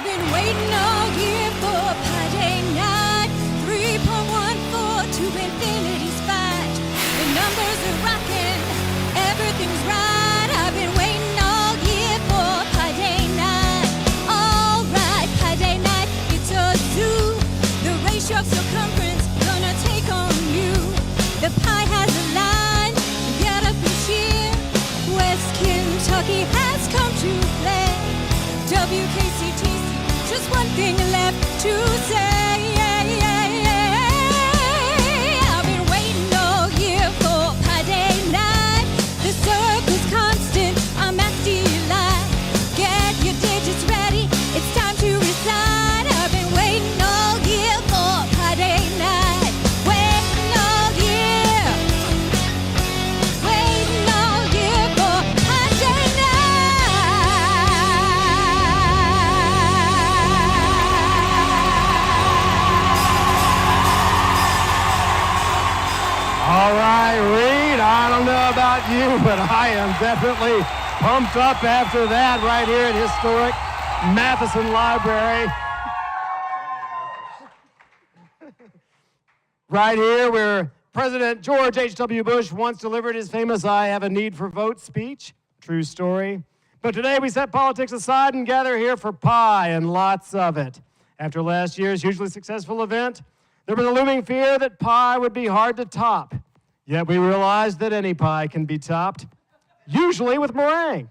I've been waiting all year for Pi Day night. 3.14 to infinity's fight. The numbers are rocking, everything's right. I've been waiting all year for Pi Day night. All right, Pi Day night, it's a zoo. The ratio of circumference gonna take on you. The pie has a line, get up and cheer. West Kentucky has come to play. WKCTC, just one thing left to say. I've been waiting all year for Pi Day night. The circle's constant, I'm at delight. Get your digits ready, it's time to recite. I've been waiting all year for Pi Day night. Waiting all year. Waiting all year for Pi Day night. All right, Reed, I don't know about you, but I am definitely pumped up after that right here at historic Matheson Library. Right here where President George H.W. Bush once delivered his famous "I have a need for votes" speech. True story. But today we set politics aside and gather here for pie and lots of it. After last year's hugely successful event, there was a looming fear that pie would be hard to top. Yet we realized that any pie can be topped, usually with meringue.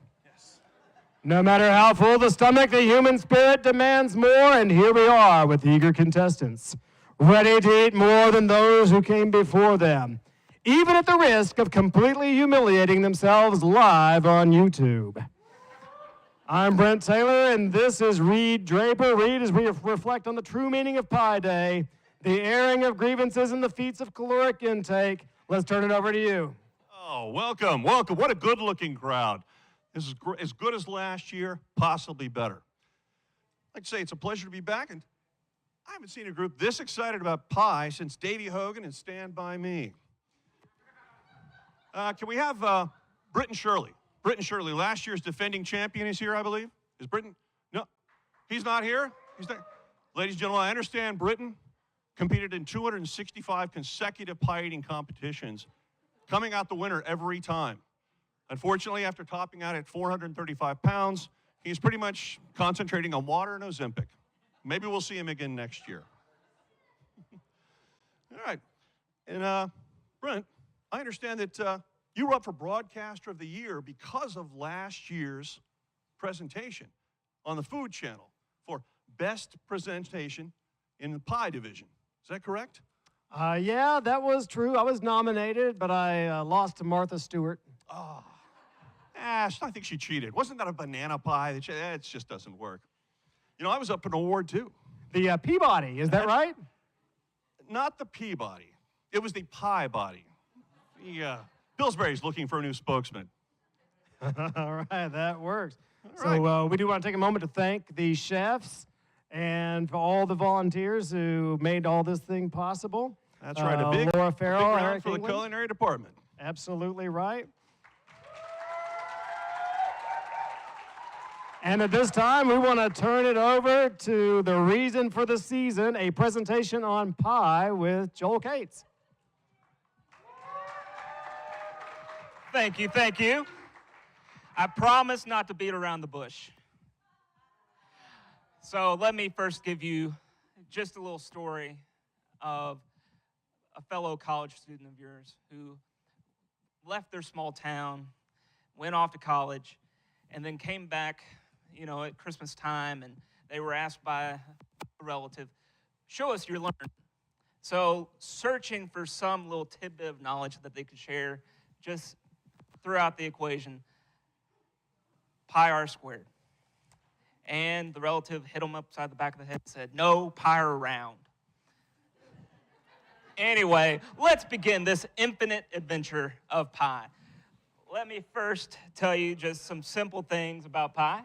No matter how full the stomach, the human spirit demands more, and here we are with eager contestants, ready to eat more than those who came before them, even at the risk of completely humiliating themselves live on YouTube. I'm Brent Taylor, and this is Reed Draper. Reed, as we reflect on the true meaning of Pie Day, the airing of grievances and the feats of caloric intake, let's turn it over to you. Oh, welcome, welcome. What a good-looking crowd. This is as good as last year, possibly better. I'd like to say it's a pleasure to be back, and I haven't seen a group this excited about pie since Davey Hogan and Stand By Me. Can we have Britton Shirley? Britton Shirley, last year's defending champion, is here, I believe. Is Britton? No, he's not here. He's not. Ladies and gentlemen, I understand Britton competed in 265 consecutive pie eating competitions, coming out the winner every time. Unfortunately, after topping out at 435 pounds, he's pretty much concentrating on water and Ozempic. Maybe we'll see him again next year. All right. And Brent, I understand that you were up for Broadcaster of the Year because of last year's presentation on the Food Channel for Best Presentation in the Pie Division. Is that correct? Yeah, that was true. I was nominated, but I lost to Martha Stewart. Oh. I think she cheated. Wasn't that a banana pie? It just doesn't work. You know, I was up for an award, too. The Peabody, is that right? Not the Peabody. It was the Pie Body. Pillsbury's looking for a new spokesman. All right, that works. All right. We do want to take a moment to thank the chefs and for all the volunteers who made all this thing possible. That's right, a big Laura Farrell, round Eric for the England. culinary department. Absolutely right. And at this time, we want to turn it over to the reason for the season, a presentation on pie with Joel Cates. Thank you, thank you. I promise not to beat around the bush. So let me first give you just a little story of a fellow college student of yours who left their small town, went off to college, and then came back, at Christmas time, and they were asked by a relative, show us your learning. So searching for some little tidbit of knowledge that they could share, just threw out the equation, pi r squared. And the relative hit him upside the back of the head and said, no, pi r round. Anyway, let's begin this infinite adventure of pie. Let me first tell you just some simple things about pie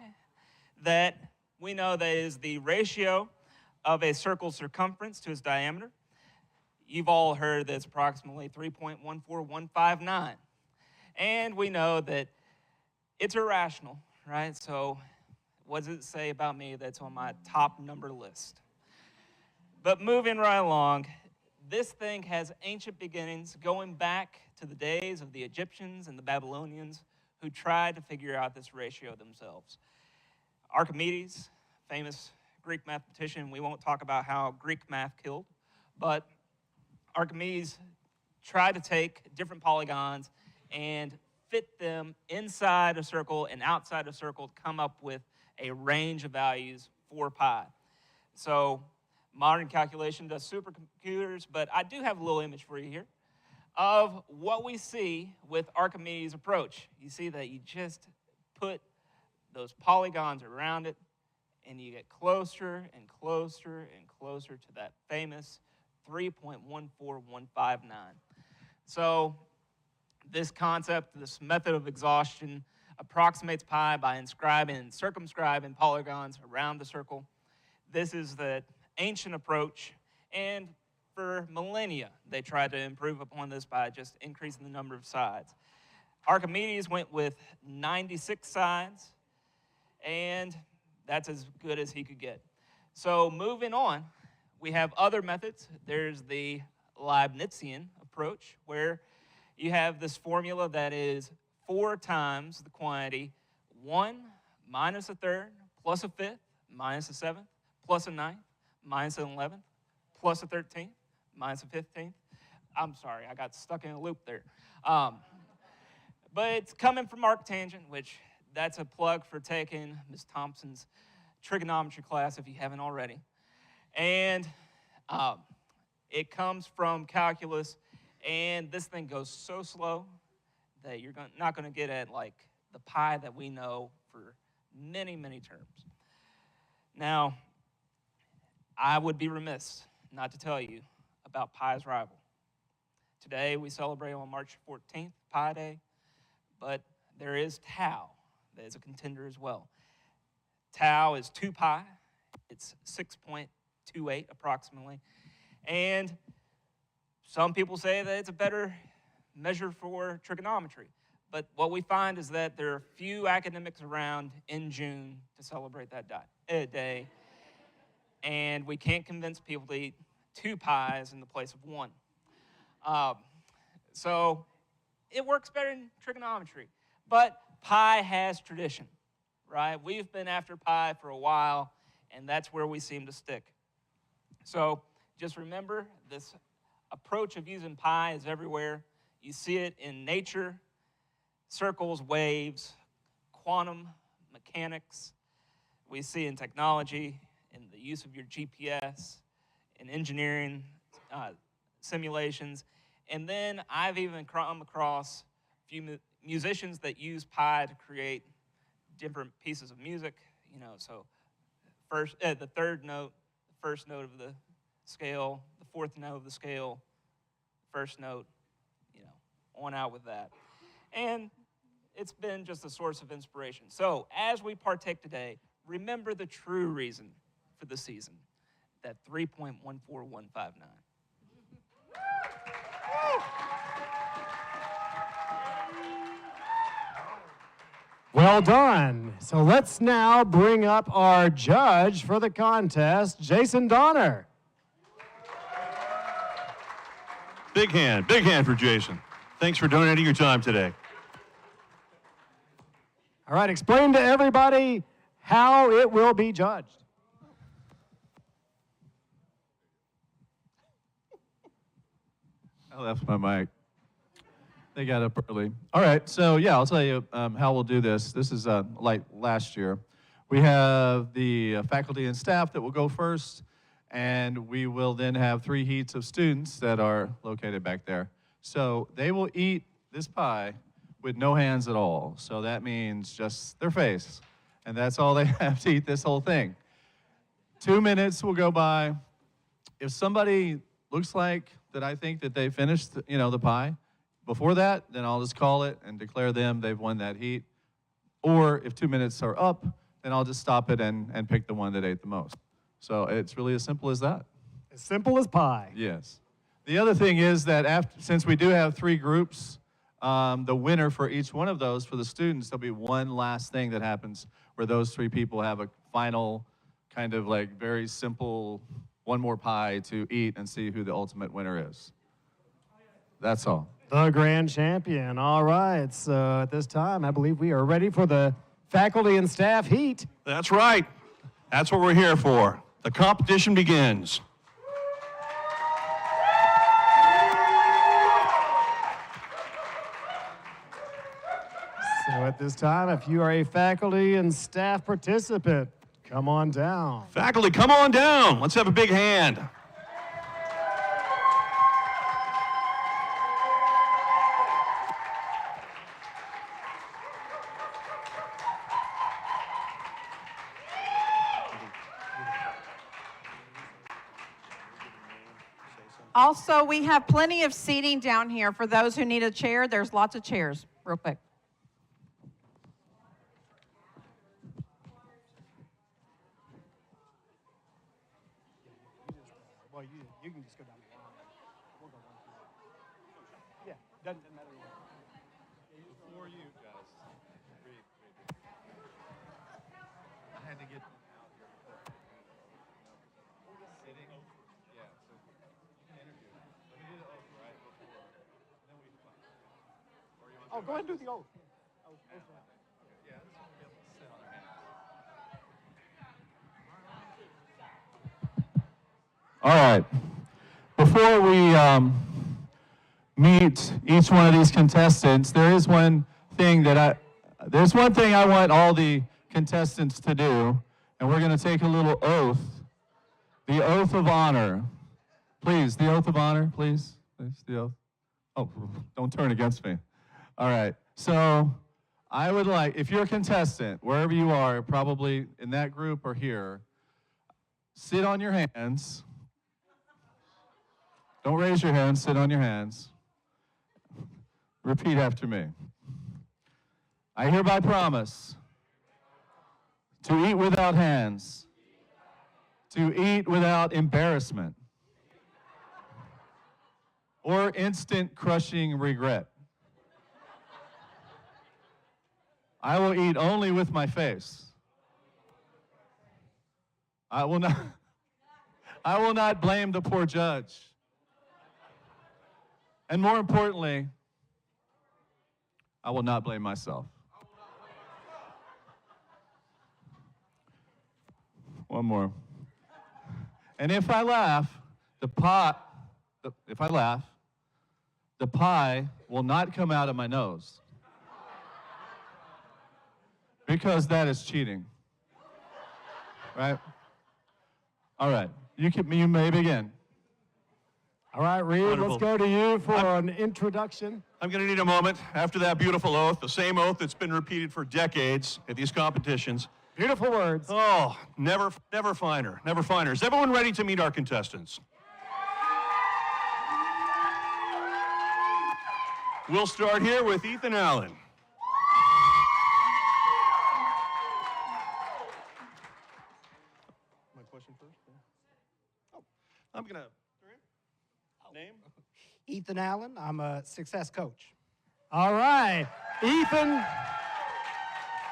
that we know that is the ratio of a circle's circumference to its diameter. You've all heard that it's approximately 3.14159. And we know that it's irrational, right? So what does it say about me that's on my top number list? But moving right along, this thing has ancient beginnings going back to the days of the Egyptians and the Babylonians who tried to figure out this ratio themselves. Archimedes, famous Greek mathematician, we won't talk about how Greek math killed, but Archimedes tried to take different polygons and fit them inside a circle and outside a circle to come up with a range of values for pi. So modern calculation does supercomputers, but I do have a little image for you here of what we see with Archimedes' approach. You see that you just put those polygons around it, and you get closer and closer and closer to that famous 3.14159. So this concept, this method of exhaustion, approximates pi by inscribing and circumscribing polygons around the circle. This is the ancient approach, and for millennia, they tried to improve upon this by just increasing the number of sides. Archimedes went with 96 sides, and that's as good as he could get. So moving on, we have other methods. There's the Leibnizian approach, where you have this formula that is 4 times the quantity, 1 minus a third, plus a fifth, minus a seventh, plus a ninth, minus an 11th, plus a 13th, minus a 15th. I'm sorry, I got stuck in a loop there. But it's coming from arctangent, which that's a plug for taking Ms. Thompson's trigonometry class if you haven't already. And it comes from calculus, and this thing goes so slow that you're not going to get at like the pi that we know for many, many terms. Now, I would be remiss not to tell you about pi's rival. Today, we celebrate on March 14th, Pi Day, but there is tau that is a contender as well. Tau is 2 pi. It's 6.28 approximately. And some people say that it's a better measure for trigonometry. But what we find is that there are few academics around in June to celebrate that day. And we can't convince people to eat 2 pies in the place of 1. So it works better in trigonometry. But pi has tradition, right? We've been after pi for a while, and that's where we seem to stick. So just remember, this approach of using pi is everywhere. You see it in nature, circles, waves, quantum mechanics. We see in technology, in the use of your GPS, in engineering simulations. And then I've even come across a few musicians that use pi to create different pieces of music. You know, so the third note, the first note of the scale, the fourth note of the scale, first note, you know, on out with that. And it's been just a source of inspiration. So as we partake today, remember the true reason for the season, that 3.14159. Well done. So let's now bring up our judge for the contest, Jason Donner. Big hand for Jason. Thanks for donating your time today. All right, explain to everybody how it will be judged. I left my mic. They got up early. All right, so yeah, I'll tell you how we'll do this. This is like last year. We have the faculty and staff that will go first, and we will then have 3 heats of students that are located back there. So they will eat this pie with no hands at all. So that means just their face, and that's all they have to eat this whole thing. 2 minutes will go by. If somebody looks like that I think that they finished, the pie, before that, then I'll just call it and declare they've won that heat. Or if 2 minutes are up, then I'll just stop it and pick the one that ate the most. So it's really as simple as that. As simple as pie. Yes. The other thing is that since we do have 3 groups, the winner for each one of those, for the students, there'll be one last thing that happens where those three people have a final kind of like very simple one more pie to eat and see who the ultimate winner is. That's all. The grand champion. All right. So at this time, I believe we are ready for the faculty and staff heat. That's right. That's what we're here for. The competition begins. So at this time, if you are a faculty and staff participant, come on down. Faculty, come on down. Let's have a big hand. Also, we have plenty of seating down here for those who need a chair. There's lots of chairs, real quick. Well, you can just go down the line. We'll go down through. Yeah, doesn't matter. Before you guys, I had to get out here. Sitting? Yeah, so interview. Let me do the oath, right? Before. And then we fight. Or you want Oh, go ahead and do the oath. Okay, yeah, this one will be able to sit on their hands. All right. Before we meet each one of these contestants, there's one thing I want all the contestants to do, and we're going to take a little oath, the oath of honor. Please, the oath of honor, please, the oath. Oh, don't turn against me. All right. So I would like, if you're a contestant, wherever you are, probably in that group or here, sit on your hands. Don't raise your hands, sit on your hands. Repeat after me. I hereby promise to eat without hands, to eat without embarrassment, or instant crushing regret. I will eat only with my face. I will not blame the poor judge. And more importantly, I will not blame myself. One more. And if I laugh, the pie will not come out of my nose. Because that is cheating. Right? All right. You may begin. All right, Reed, Wonderful. let's go to you for an introduction. I'm going to need a moment after that beautiful oath, the same oath that's been repeated for decades at these competitions. Beautiful words. Oh, never finer, never finer. Is everyone ready to meet our contestants? We'll start here with Ethan Allen. My question first? Oh, I'm going to... Name? Ethan Allen. I'm a success coach. All right.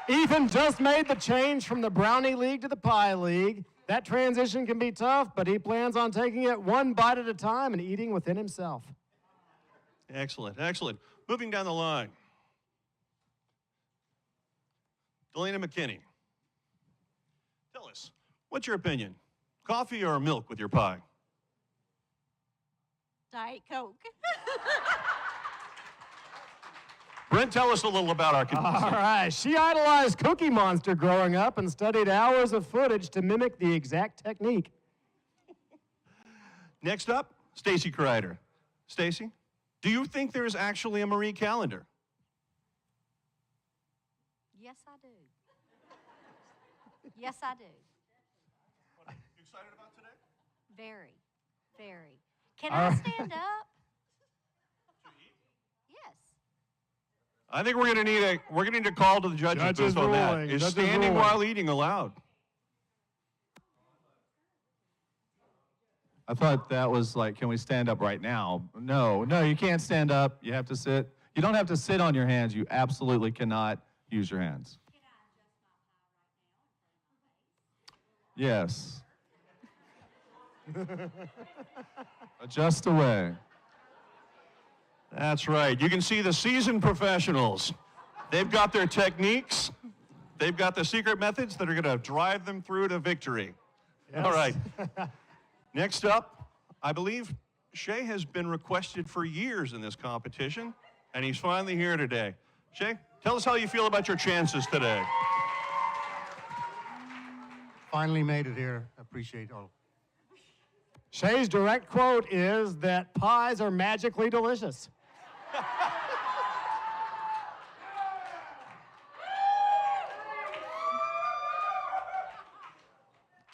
Ethan just made the change from the Brownie League to the Pie League. That transition can be tough, but he plans on taking it one bite at a time and eating within himself. Excellent, excellent. Moving down the line. Delana McKinney. Tell us, what's your opinion? Coffee or milk with your pie? Diet Coke. Brent, tell us a little about our contestant. All right. She idolized Cookie Monster growing up and studied hours of footage to mimic the exact technique. Next up, Stacy Kreider. Stacy, do you think there is actually a Marie calendar? Yes, I do. Yes, I do. You excited about today? Very, very. Can I stand up? Yes. I think we're going to need a call to the judges Judges based on that. ruling, Is judges standing ruling. while eating allowed? I thought that was like, can we stand up right now? No, you can't stand up. You have to sit. You don't have to sit on your hands. You absolutely cannot use your hands. Can I adjust my pie right Yes. Adjust away. That's right. You can see the seasoned professionals. They've got their techniques. They've got the secret methods that are going to drive them through to victory. Yes. All right. Next up, I believe Shay has been requested for years in this competition, and he's finally here today. Shay, tell us how you feel about your chances today. Finally made it here. Appreciate all. Shay's direct quote is that pies are magically delicious.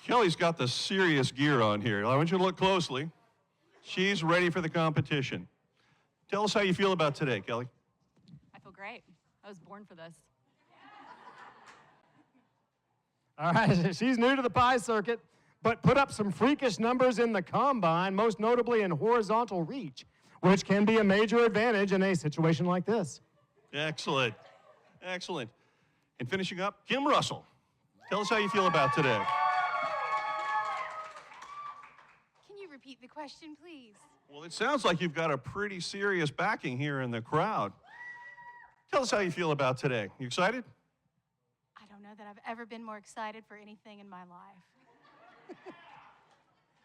Kelly's got the serious gear on here. I want you to look closely. She's ready for the competition. Tell us how you feel about today, Kelly. I feel great. I was born for this. All right, she's new to the pie circuit, but put up some freakish numbers in the combine, most notably in horizontal reach, which can be a major advantage in a situation like this. Excellent. Excellent. And finishing up, Kim Russell. Tell us how you feel about today. Can you repeat the question, please? Well, it sounds like you've got a pretty serious backing here in the crowd. Tell us how you feel about today. You excited? I don't know that I've ever been more excited for anything in my life.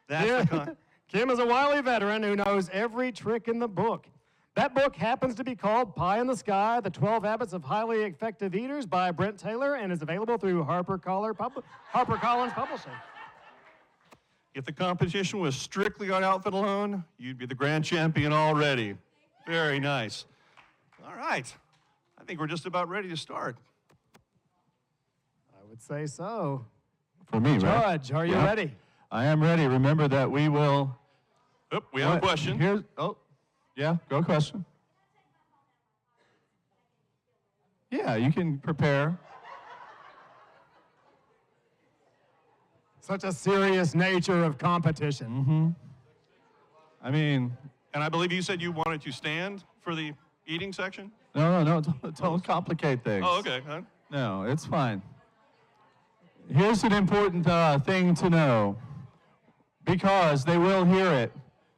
That's the con- Kim is a wily veteran who knows every trick in the book. That book happens to be called Pie in the Sky, The 12 Habits of Highly Effective Eaters by Brent Taylor and is available through HarperCollins Publishing. If the competition was strictly on outfit alone, you'd be the grand champion already. Very nice. All right. I think we're just about ready to start. I would say so. For me, right? Judge, are you Yeah. ready? I am ready. Remember that we will... Oop, we have a question. Yeah, go question. Yeah, you can prepare. Such a serious nature of competition. I mean, And I believe you said you wanted to stand for the eating section? no, don't complicate things. Oh, okay. Huh? No, it's fine. Here's an important thing to know, because they will hear it.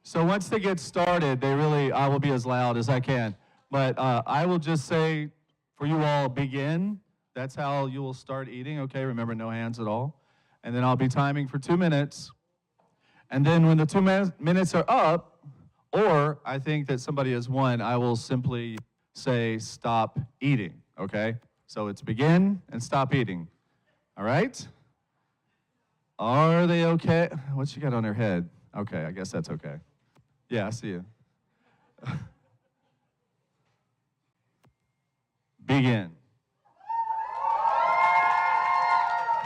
So once they get started, I will be as loud as I can. But I will just say, for you all, begin. That's how you will start eating, okay? Remember, no hands at all. And then I'll be timing for 2 minutes. And then when the 2 minutes are up, or I think that somebody has won, I will simply say, stop eating, okay? So it's begin and stop eating, all right? Are they okay? What you got on their head? Okay, I guess that's okay. Yeah, I see you. Begin.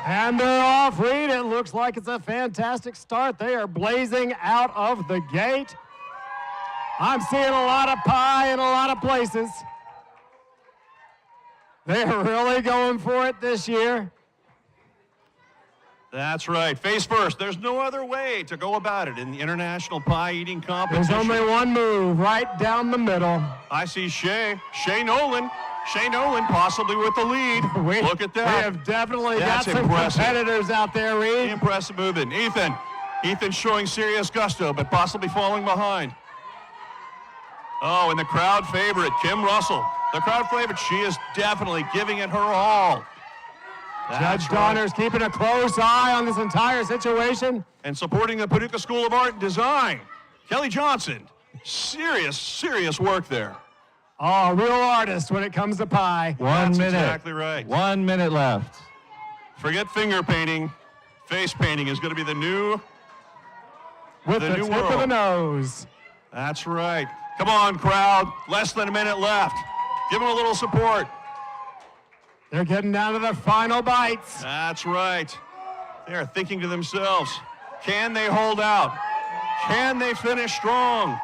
And they're off, Reed. It looks like it's a fantastic start. They are blazing out of the gate. I'm seeing a lot of pie in a lot of places. They're really going for it this year. That's right. Face first. There's no other way to go about it in the international pie eating competition. There's only one move, right down the middle. I see Shay Nolan. Shay Nolan possibly with the lead. Look at that. We have definitely That's got some impressive. competitors out there, Reed. Impressive movement. Ethan's showing serious gusto, but possibly falling behind. Oh, and the crowd favorite, Kim Russell. The crowd favorite, she is definitely giving it her all. That's Judge right. Donner's keeping a close eye on this entire situation. And supporting the Paducah School of Art and Design, Kelly Johnson. Serious work there. Oh, a real artist when it comes to pie. 1 minute. That's exactly right. 1 minute left. Forget finger painting. Face painting is going to be the new With the the new tip of world. the nose. That's right. Come on, crowd. Less than a minute left. Give them a little support. They're getting down to the final bites. That's right. They're thinking to themselves, can they hold out? Can they finish strong?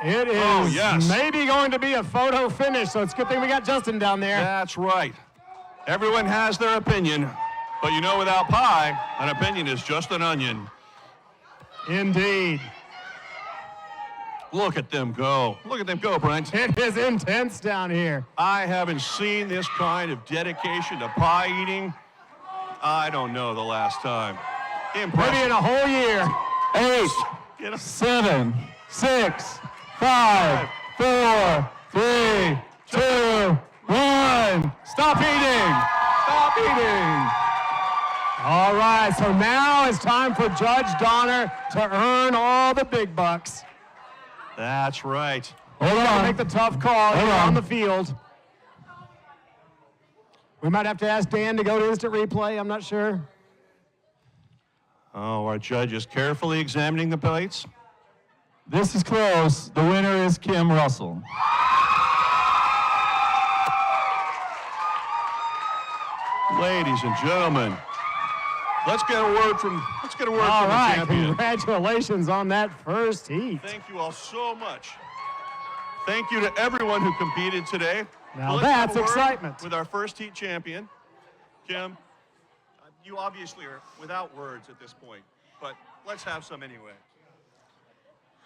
It is Oh, yes. maybe going to be a photo finish, so it's a good thing we got Justin down there. That's right. Everyone has their opinion, but you know without pie, an opinion is just an onion. Indeed. Look at them go. Look at them go, Brent. It is intense down here. I haven't seen this kind of dedication to pie eating. I don't know the last time. maybe in a whole year. 8, Get 'em. 7, 6, 5, 4, 3, 2, 1. Stop eating. Stop eating. All right, so now it's time for Judge Donner to earn all the big bucks. That's right. Hold on. Make the tough call Hold here on. on the field. We might have to ask Dan to go to instant replay. I'm not sure. Oh, our judge is carefully examining the plates. This is close. The winner is Kim Russell. Ladies and gentlemen, let's get a word from All the right, champion. congratulations on that first heat. Thank you all so much. Thank you to everyone who competed today. Now Let's have that's a word excitement. with our first heat champion, Kim. You obviously are without words at this point, but let's have some anyway.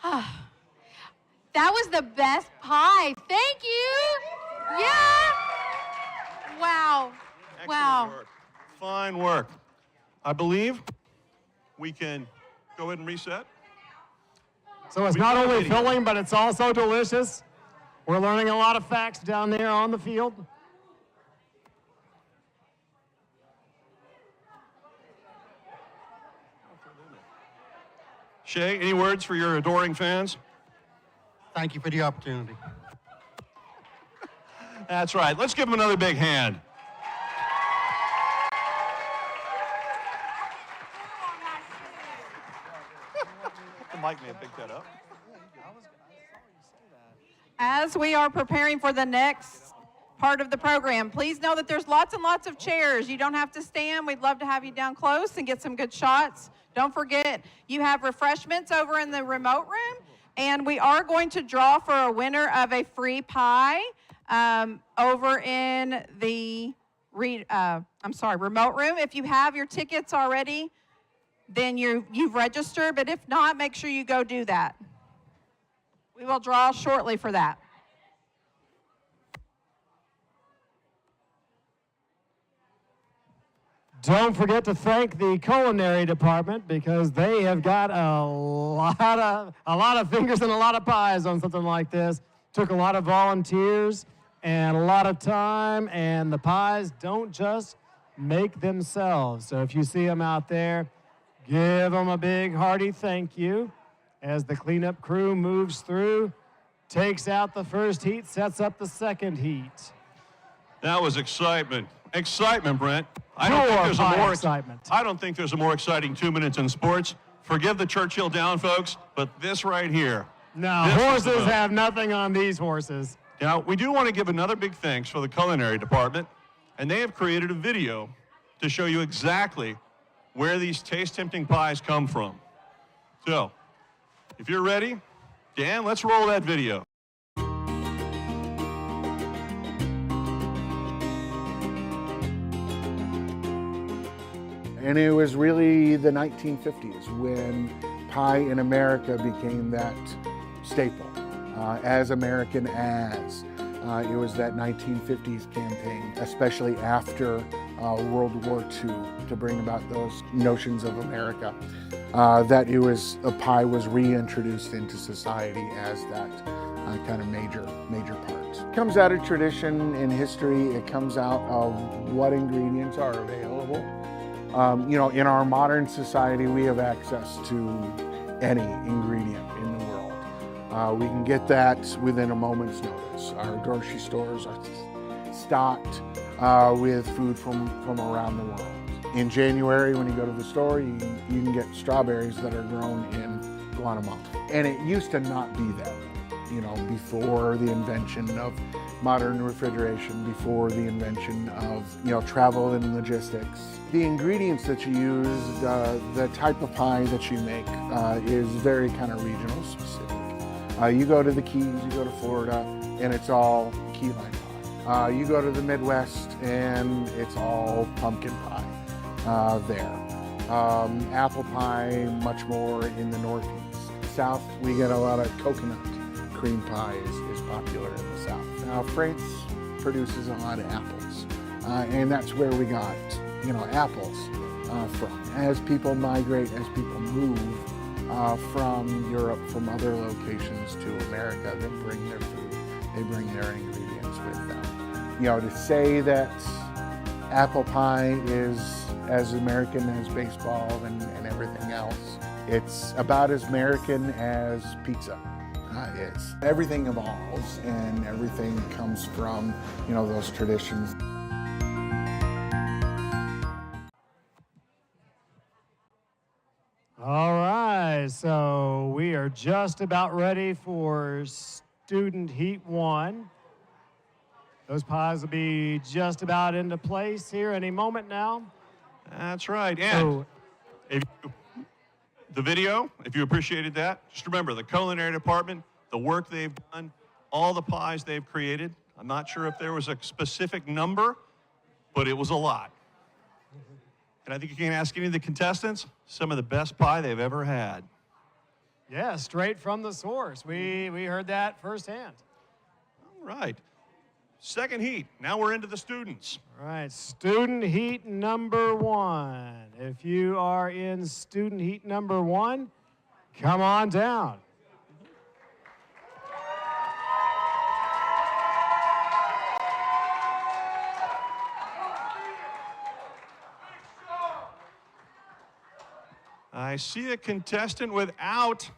That was the best pie. Thank you. Yeah. Wow. Excellent Wow. work. Fine work. I believe we can go ahead and reset. So it's We've not got a only video. filling, but it's also delicious. We're learning a lot of facts down there on the field. Shay, any words for your adoring fans? Thank you for the opportunity. That's right. Let's give them another big hand. The mic may have picked that up. As we are preparing for the next part of the program, please know that there's lots and lots of chairs. You don't have to stand. We'd love to have you down close and get some good shots. Don't forget, you have refreshments over in the remote room, and we are going to draw for a winner of a free pie over in the remote room. If you have your tickets already, then you've registered, but if not, make sure you go do that. We will draw shortly for that. Don't forget to thank the culinary department because they have got a lot of fingers and a lot of pies on something like this. Took a lot of volunteers and a lot of time, and the pies don't just make themselves. So if you see them out there, give them a big hearty thank you as the cleanup crew moves through, takes out the first heat, sets up the second heat. That was excitement. Excitement, Brent. I Excitement. I don't think there's a more exciting 2 minutes in sports. Forgive the Churchill Down folks, but this right here. No, This is the horses vote. have nothing on these horses. Now, we do want to give another big thanks for the culinary department, and they have created a video to show you exactly where these taste-tempting pies come from. So, if you're ready, Dan, let's roll that video. And it was really the 1950s when pie in America became that staple. As American as. It was that 1950s campaign, especially after World War II, to bring about those notions of America, that pie was reintroduced into society as that kind of major part. It comes out of tradition and history. It comes out of what ingredients are available. In our modern society, we have access to any ingredient in the world. We can get that within a moment's notice. Our grocery stores are stocked with food from around the world. In January, when you go to the store, you can get strawberries that are grown in Guatemala. And it used to not be that way. Before the invention of modern refrigeration, before the invention of, travel and logistics. The ingredients that you use, the type of pie that you make is very kind of regional specific. You go to the Keys, you go to Florida, and it's all key lime pie. You go to the Midwest, and it's all pumpkin pie there. Apple pie, much more in the Northeast. South, we get a lot of coconut. Cream pie is popular in the South. Now, France produces a lot of apples, and that's where we got, apples. from. As people migrate, as people move from Europe, from other locations to America, they bring their food, they bring their ingredients with them. You know, to say that apple pie is as American as baseball and everything else, it's about as American as pizza is. Everything evolves and everything comes from, you know, those traditions. All right, so we are just about ready for Student Heat 1. Those pies will be just about into place here any moment now. That's right. And the video, if you appreciated that, just remember the culinary department, the work they've done, all the pies they've created. I'm not sure if there was a specific number, but it was a lot. And I think you can ask any of the contestants, some of the best pie they've ever had. Yeah, straight from the source. We heard that firsthand. All right. Second heat. Now we're into the students. All right, Student Heat number 1. If you are in Student Heat number 1, come on down. I see a contestant without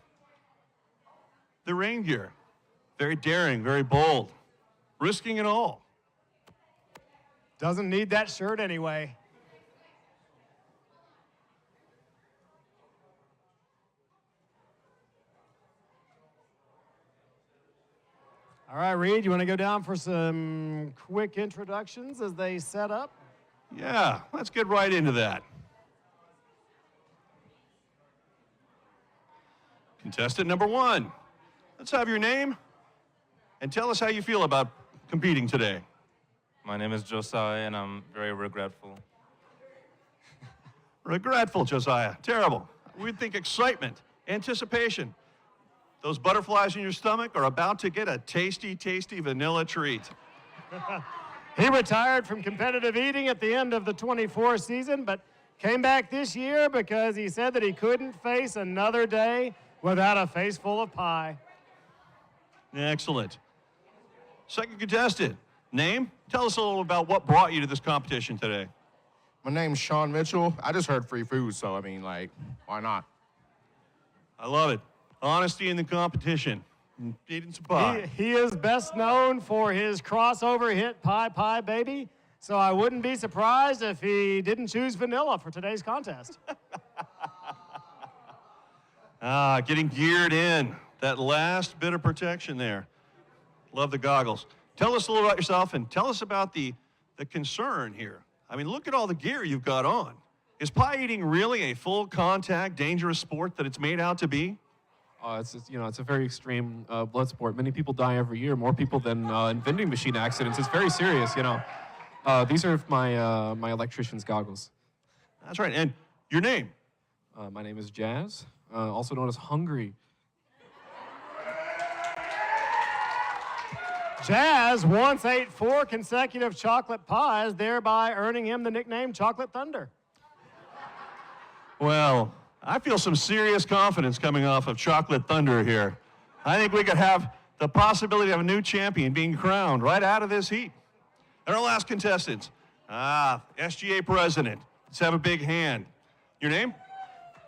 the rain gear. Very daring, very bold, risking it all. Doesn't need that shirt anyway. All right, Reed, you want to go down for some quick introductions as they set up? Yeah, let's get right into that. Contestant number 1, let's have your name and tell us how you feel about competing today. My name is Josiah, and I'm very regretful. Regretful, Josiah. Terrible. We'd think excitement, anticipation. Those butterflies in your stomach are about to get a tasty, tasty vanilla treat. He retired from competitive eating at the end of the 24 season, but came back this year because he said that he couldn't face another day without a face full of pie. Excellent. Second contestant, name? Tell us a little about what brought you to this competition today. My name's Sean Mitchell. I just heard free food, so I mean, like, why not? I love it. Honesty in the competition. Eating some pie. He is best known for his crossover hit Pie Pie Baby, so I wouldn't be surprised if he didn't choose vanilla for today's contest. Getting geared in. That last bit of protection there. Love the goggles. Tell us a little about yourself and tell us about the concern here. I mean, look at all the gear you've got on. Is pie eating really a full contact, dangerous sport that it's made out to be? It's a very extreme blood sport. Many people die every year, more people than in vending machine accidents. It's very serious, you know. These are my electrician's goggles. That's right. And your name? My name is Jazz, also known as Hungry. Jazz once ate 4 consecutive chocolate pies, thereby earning him the nickname Chocolate Thunder. Well, I feel some serious confidence coming off of Chocolate Thunder here. I think we could have the possibility of a new champion being crowned right out of this heat. And our last contestant, SGA president. Let's have a big hand. Your name?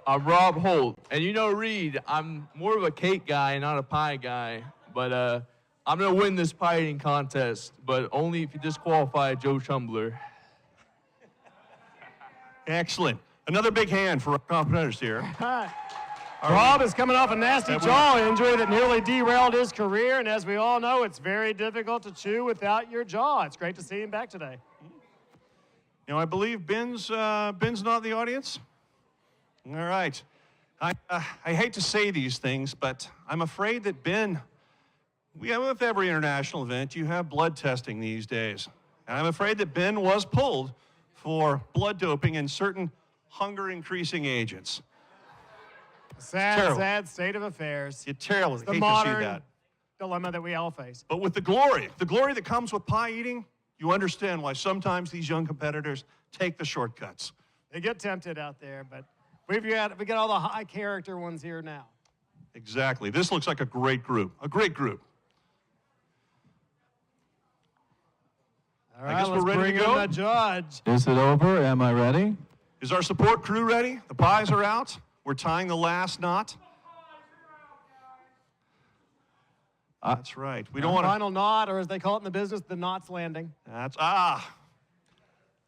I'm Rob Holt. And you know, Reed, I'm more of a cake guy, not a pie guy. But I'm going to win this pie eating contest, but only if you disqualify Joe Chumbler. Excellent. Another big hand for our competitors here. Rob is coming off a nasty jaw injury that nearly derailed his career, and as we all know, it's very difficult to chew without your jaw. It's great to see him back today. You know, I believe Ben's not in the audience. All right. I hate to say these things, but I'm afraid that Ben, with every international event, you have blood testing these days. And I'm afraid that Ben was pulled for blood doping and certain hunger-increasing agents. Sad state of affairs. You terribly It's the hate modern to see that. dilemma that we all face. But with the glory that comes with pie eating, you understand why sometimes these young competitors take the shortcuts. They get tempted out there, but we got all the high character ones here now. Exactly. This looks like a great group. A great group. All right, I guess we're let's ready bring to go. in the judge. Is it over? Am I ready? Is our support crew ready? The pies are out. We're tying the last knot. That's right. We don't want to. Final knot, or as they call it in the business, the knot's landing.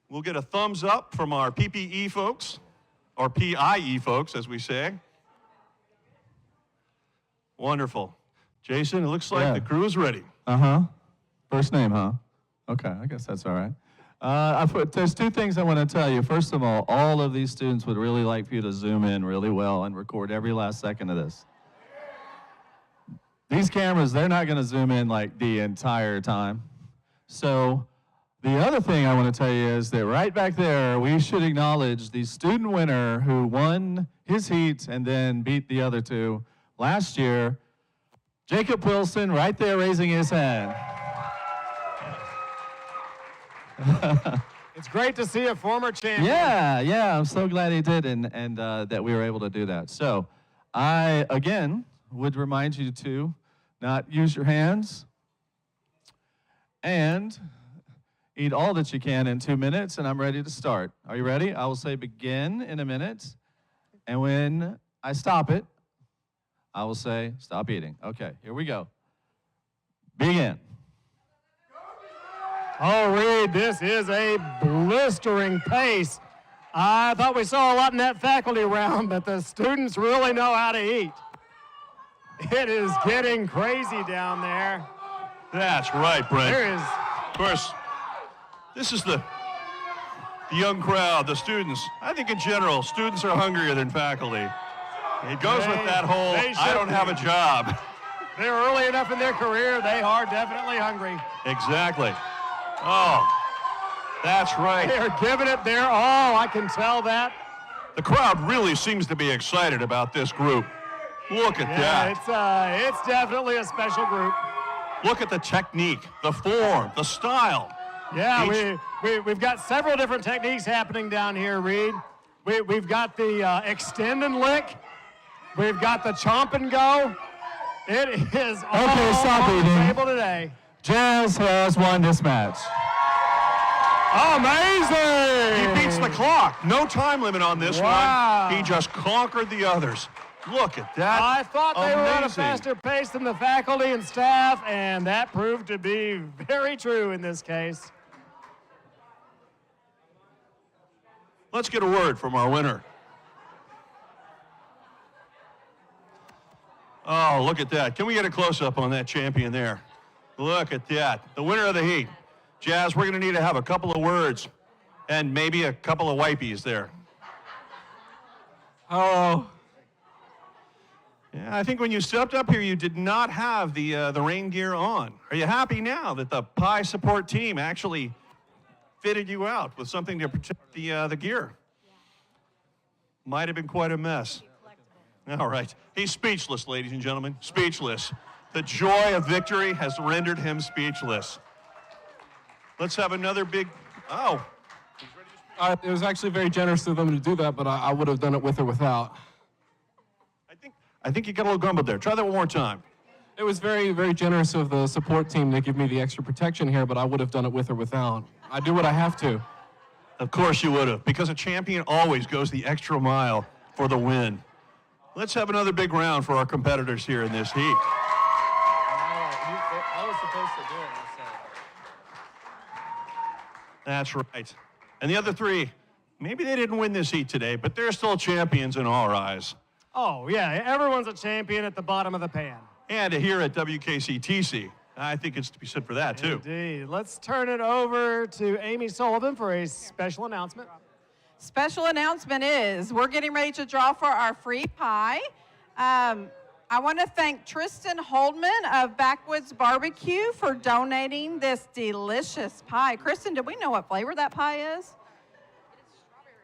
We'll get a thumbs up from our PPE folks, or PIE folks, as we say. Wonderful. Jason, it looks like the crew is ready. First name, huh? Okay, I guess that's all right. There's two things I want to tell you. First of all of these students would really like for you to zoom in really well and record every last second of this. These cameras, they're not going to zoom in like the entire time. So the other thing I want to tell you is that right back there, we should acknowledge the student winner who won his heat and then beat the other two last year, Jacob Wilson, right there raising his hand. It's great to see a former champion. Yeah, I'm so glad he did and that we were able to do that. So I, again, would remind you to not use your hands and eat all that you can in 2 minutes, and I'm ready to start. Are you ready? I will say begin in a minute, and when I stop it, I will say stop eating. Okay, here we go. Begin. Oh, Reed, this is a blistering pace. I thought we saw a lot in that faculty round, but the students really know how to eat. It is getting crazy down there. That's right, Brent. There is. Of course, this is the young crowd, the students. I think in general, students are hungrier than faculty. It goes with that whole, I don't have a job. They're early enough in their career, they are definitely hungry. Exactly. Oh, that's right. They're giving it their all, I can tell that. The crowd really seems to be excited about this group. Look at that. It's definitely a special group. Look at the technique, the form, the style. Yeah, we've got several different techniques happening down here, Reed. We've got the extend and lick. We've got the chomp and go. It is all on the table today. Jazz has won this match. Amazing! He beats the clock. No time limit on this one. He just conquered the others. Look at that. I thought they were at a Amazing. faster pace than the faculty and staff, and that proved to be very true in this case. Let's get a word from our winner. Oh, look at that. Can we get a close-up on that champion there? Look at that. The winner of the heat. Jazz, we're going to need to have a couple of words and maybe a couple of wipies there. Oh. Yeah, I think when you stepped up here, you did not have the rain gear on. Are you happy now that the Pi support team actually fitted you out with something to protect the gear? Might have been quite a mess. All right. He's speechless, ladies and gentlemen. Speechless. The joy of victory has rendered him speechless. Let's have another big, It was actually very generous of them to do that, but I would have done it with or without. I think you got a little grumbled there. Try that one more time. It was very, very generous of the support team to give me the extra protection here, but I would have done it with or without. I do what I have to. Of course you would have, because a champion always goes the extra mile for the win. Let's have another big round for our competitors here in this heat. I was supposed to do it myself. That's right. And the other three, maybe they didn't win this heat today, but they're still champions in our eyes. Oh, yeah, everyone's a champion at the bottom of the pan. And here at WKCTC, I think it's to be said for that, too. Indeed. Let's turn it over to Amy Sullivan for a special announcement. Special announcement is we're getting ready to draw for our free pie. I want to thank Tristan Holdman of Backwoods Barbecue for donating this delicious pie. Kristen, do we know what flavor that pie is?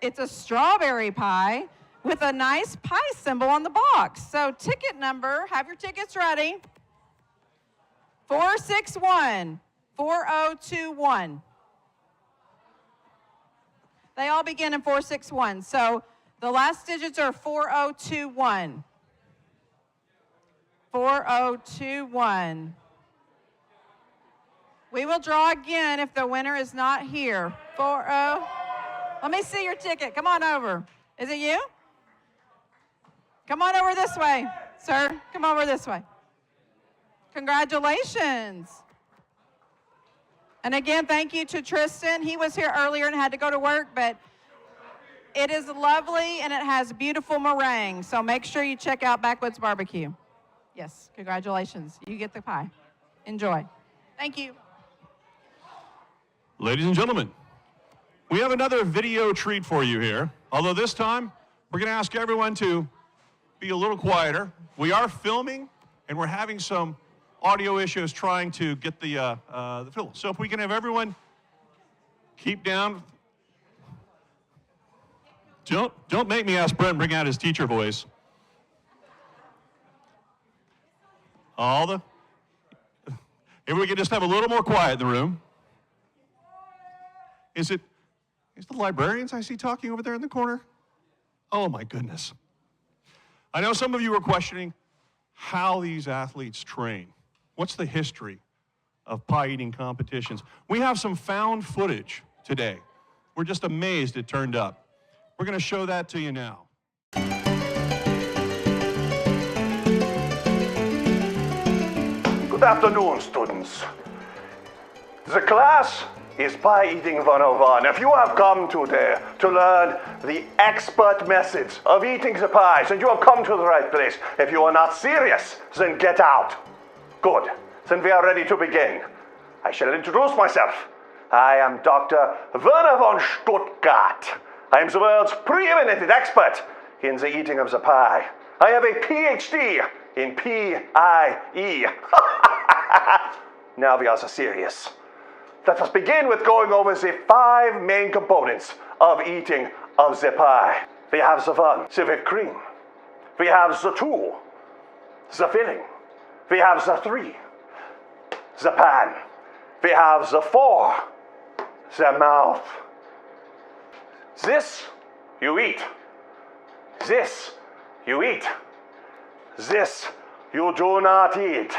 It's a strawberry pie with a nice pie symbol on the box. So ticket number, have your tickets ready, 461-4021. They all begin in 461. So the last digits are 4021. 4021. We will draw again if the winner is not here. 40. Let me see your ticket. Come on over. Is it you? Come on over this way, sir. Come over this way. Congratulations. And again, thank you to Tristan. He was here earlier and had to go to work, but it is lovely and it has beautiful meringue. So make sure you check out Backwoods Barbecue. Yes, congratulations. You get the pie. Enjoy. Thank you. Ladies and gentlemen, we have another video treat for you here. Although this time, we're going to ask everyone to be a little quieter. We are filming, and we're having some audio issues trying to get the film. So if we can have everyone keep down. Don't make me ask Brent bring out his teacher voice. If we could just have a little more quiet in the room. Is the librarians I see talking over there in the corner? Oh my goodness. I know some of you are questioning how these athletes train. What's the history of pie eating competitions? We have some found footage today. We're just amazed it turned up. We're going to show that to you now. Good afternoon, students. The class is Pie Eating 101. If you have come today to learn the expert methods of eating the pies, then you have come to the right place. If you are not serious, then get out. Good. Then we are ready to begin. I shall introduce myself. I am Dr. Werner von Stuttgart. I am the world's preeminent expert in the eating of the pie. I have a PhD in P-I-E. Now we are serious. Let us begin with going over the 5 main components of eating of the pie. We have the 1, the whipped cream. We have the 2, the filling. We have the 3, the pan. We have the 4, the mouth. This you eat. This you eat. This you do not eat.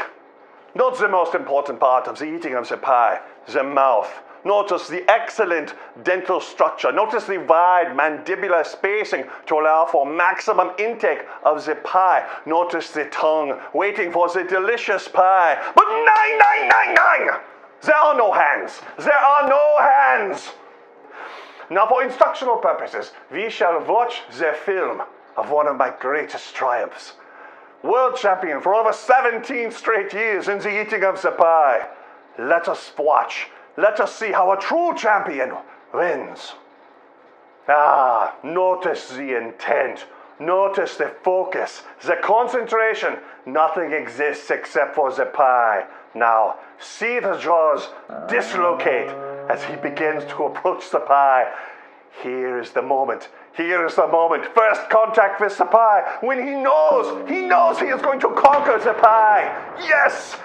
Note the most important part of the eating of the pie, the mouth. Notice the excellent dental structure. Notice the wide mandibular spacing to allow for maximum intake of the pie. Notice the tongue waiting for the delicious pie. But nine! There are no hands. There are no hands. Now for instructional purposes, we shall watch the film of one of my greatest triumphs. World champion for over 17 straight years in the eating of the pie. Let us watch. Let us see how a true champion wins. Notice the intent. Notice the focus, the concentration. Nothing exists except for the pie. Now, see the jaws dislocate as he begins to approach the pie. Here is the moment. Here is the moment. First contact with the pie. When he knows he is going to conquer the pie. Yes,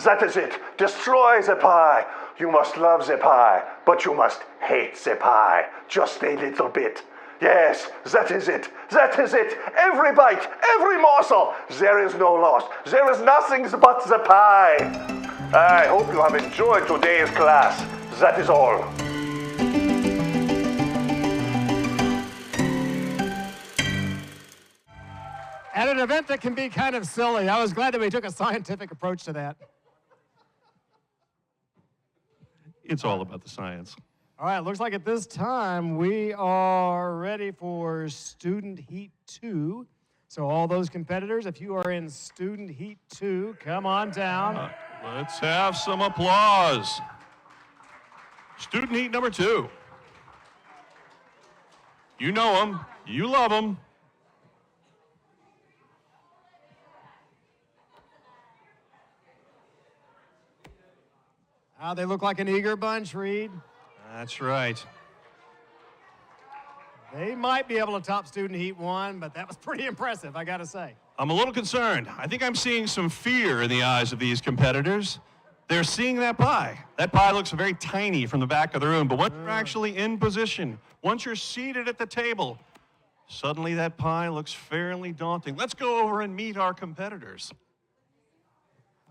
that is it. Destroy the pie. You must love the pie, but you must hate the pie. Just a little bit. Yes, that is it. That is it. Every bite, every morsel. There is no loss. There is nothing but the pie. I hope you have enjoyed today's class. That is all. At an event that can be kind of silly, I was glad that we took a scientific approach to that. It's all about the science. All right, looks like at this time we are ready for Student Heat 2. So all those competitors, if you are in Student Heat 2, come on down. Let's have some applause. Student Heat number 2. You know them. You love them. They look like an eager bunch, Reed. That's right. They might be able to top Student Heat 1, but that was pretty impressive, I gotta say. I'm a little concerned. I think I'm seeing some fear in the eyes of these competitors. They're seeing that pie. That pie looks very tiny from the back of the room, but once you're actually in position, once you're seated at the table, suddenly that pie looks fairly daunting. Let's go over and meet our competitors.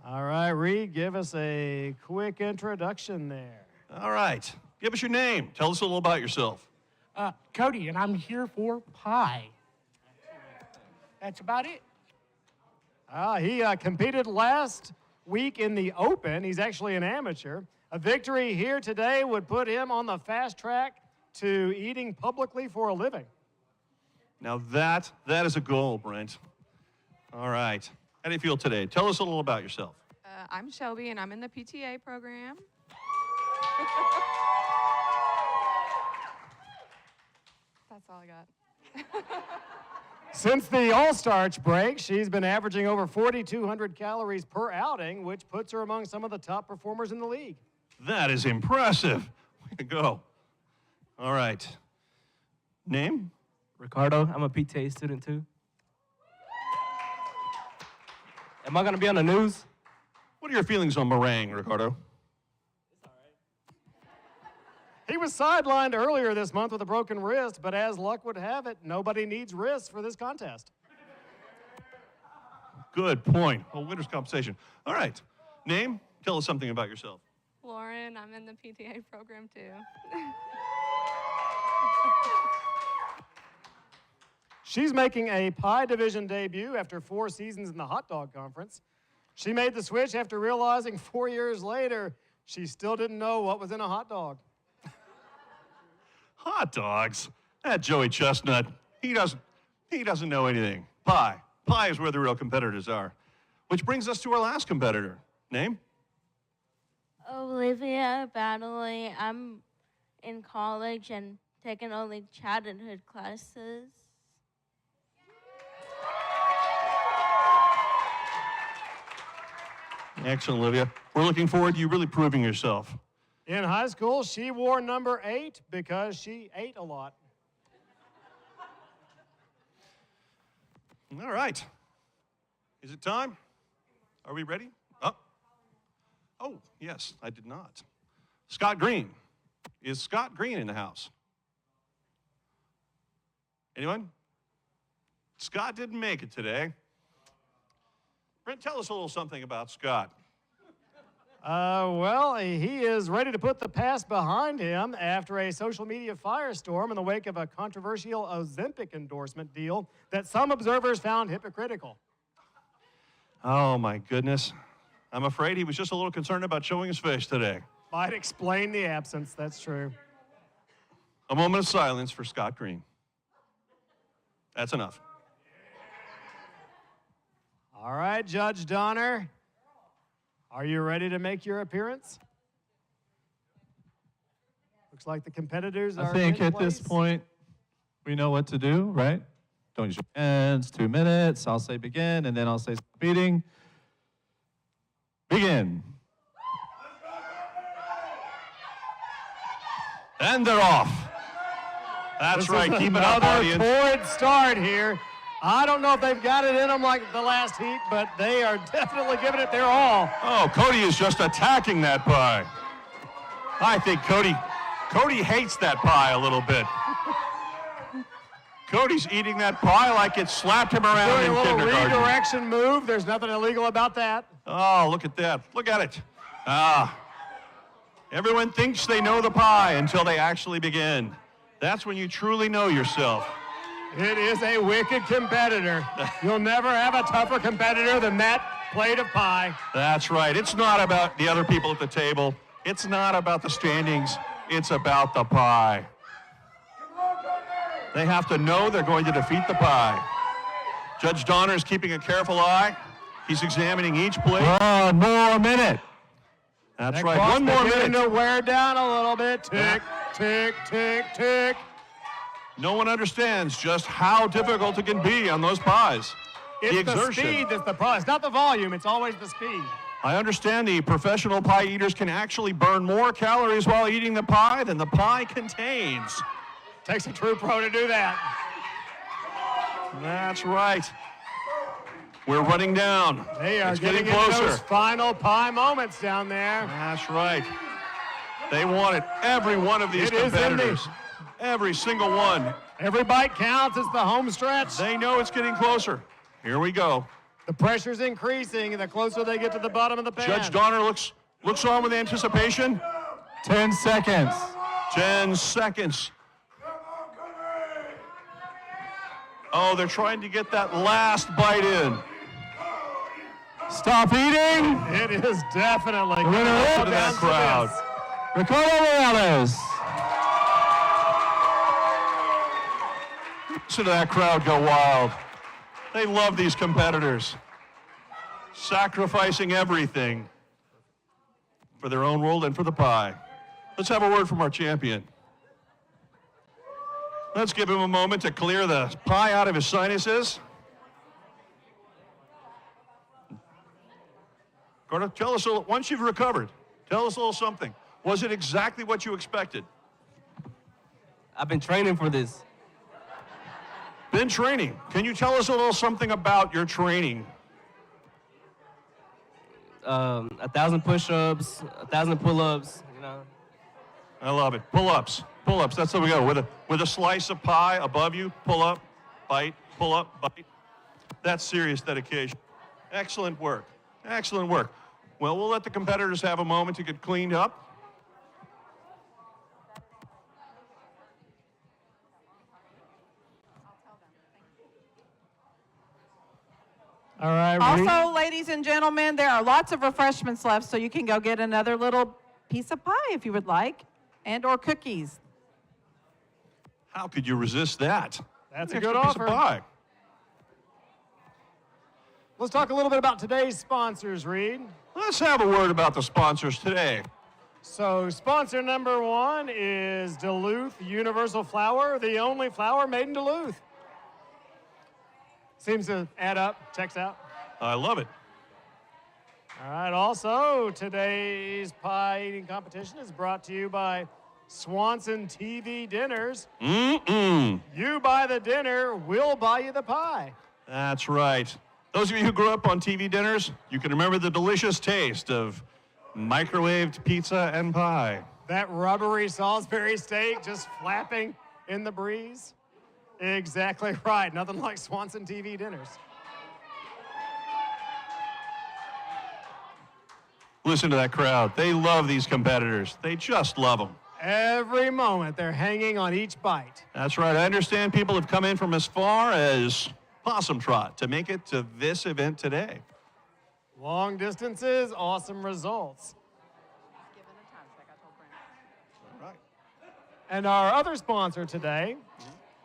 All right, Reed, give us a quick introduction there. All right, give us your name. Tell us a little about yourself. Cody, and I'm here for pie. That's about it. He competed last week in the Open. He's actually an amateur. A victory here today would put him on the fast track to eating publicly for a living. Now that is a goal, Brent. All right. How do you feel today? Tell us a little about yourself. I'm Shelby, and I'm in the PTA program. That's all I got. Since the All-Starch break, she's been averaging over 4,200 calories per outing, which puts her among some of the top performers in the league. That is impressive. Way to go. All right. Name? Ricardo. I'm a PTA student too. Am I going to be on the news? What are your feelings on meringue, Ricardo? He was sidelined earlier this month with a broken wrist, but as luck would have it, nobody needs wrists for this contest. Good point. Well, winner's compensation. All right. Name? Tell us something about yourself. Lauren, I'm in the PTA program too. She's making a pie division debut after 4 seasons in the hot dog conference. She made the switch after realizing 4 years later she still didn't know what was in a hot dog. Hot dogs? That Joey Chestnut, he doesn't know anything. Pie. Pie is where the real competitors are. Which brings us to our last competitor. Name? Olivia Baddeley. I'm in college and taking only childhood classes. Excellent, Olivia. We're looking forward to you really proving yourself. In high school, she wore number 8 because she ate a lot. All right. Is it time? Are we ready? Oh, yes, I did not. Scott Green. Is Scott Green in the house? Anyone? Scott didn't make it today. Brent, tell us a little something about Scott. Well, he is ready to put the past behind him after a social media firestorm in the wake of a controversial Ozempic endorsement deal that some observers found hypocritical. Oh, my goodness. I'm afraid he was just a little concerned about showing his face today. Might explain the absence, that's true. A moment of silence for Scott Green. That's enough. All right, Judge Donner. Are you ready to make your appearance? Looks like the competitors are I think in at this point, we know what to do, right? Don't use your hands, 2 minutes. I'll say begin, and then I'll say meeting. Begin. And they're off. That's This right, is keep it up, another audience. torrid start here. I don't know if they've got it in them like the last heat, but they are definitely giving it their all. Oh, Cody is just attacking that pie. I think Cody hates that pie a little bit. Cody's eating that pie like it slapped him around Doing in a little kindergarten. redirection move. There's nothing illegal about that. Oh, look at that. Look at it. Everyone thinks they know the pie until they actually begin. That's when you truly know yourself. It is a wicked competitor. You'll never have a tougher competitor than that plate of pie. That's right. It's not about the other people at the table. It's not about the standings. It's about the pie. They have to know they're going to defeat the pie. Judge Donner is keeping a careful eye. He's examining each plate. 1 more minute. That's That right. clock's 1 more beginning minute. to wear down a little bit. Tick, tick, tick, tick. No one understands just how difficult it can be on those pies. It's the the exertion. speed that's the problem. It's not the volume. It's always the speed. I understand the professional pie eaters can actually burn more calories while eating the pie than the pie contains. Takes a true pro to do that. That's right. We're running down. They are It's getting into closer. those final pie moments down there. That's right. They wanted every one of these It is in the- competitors. Every single one. Every bite counts. It's the home stretch. They know it's getting closer. Here we go. The pressure's increasing the closer they get to the bottom of the pan. Judge Donner looks on with anticipation. 10 seconds. 10 seconds. Oh, they're trying to get that last bite in. Stop eating. It is definitely The winner Look at that crowd. Ricardo Morales. Listen to that crowd go wild. They love these competitors. Sacrificing everything for their own world and for the pie. Let's have a word from our champion. Let's give him a moment to clear the pie out of his sinuses. Gordo, tell us a little, once you've recovered, tell us a little something. Was it exactly what you expected? I've been training for this. Been training. Can you tell us a little something about your training? 1,000 push-ups, 1,000 pull-ups, you know. I love it. Pull-ups. Pull-ups. That's what we go. With a slice of pie above you, pull up, bite, pull up, bite. That's serious dedication. Excellent work. Excellent work. Well, we'll let the competitors have a moment to get cleaned up. All right. Also, ladies and gentlemen, there are lots of refreshments left, so you can go get another little piece of pie if you would like, and or cookies. How could you resist that? That's An a good extra piece of offer. pie. Let's talk a little bit about today's sponsors, Reed. Let's have a word about the sponsors today. So, sponsor number one is Duluth Universal Flour, the only flour made in Duluth. Seems to add up, checks out. I love it. All right, also, today's pie eating competition is brought to you by Swanson TV Dinners. You buy the dinner, we'll buy you the pie. That's right. Those of you who grew up on TV dinners, you can remember the delicious taste of microwaved pizza and pie. That rubbery Salisbury steak just flapping in the breeze. Exactly right. Nothing like Swanson TV Dinners. Listen to that crowd. They love these competitors. They just love them. Every moment they're hanging on each bite. That's right. I understand people have come in from as far as Possum Trot to make it to this event today. Long distances, awesome results. All right. And our other sponsor today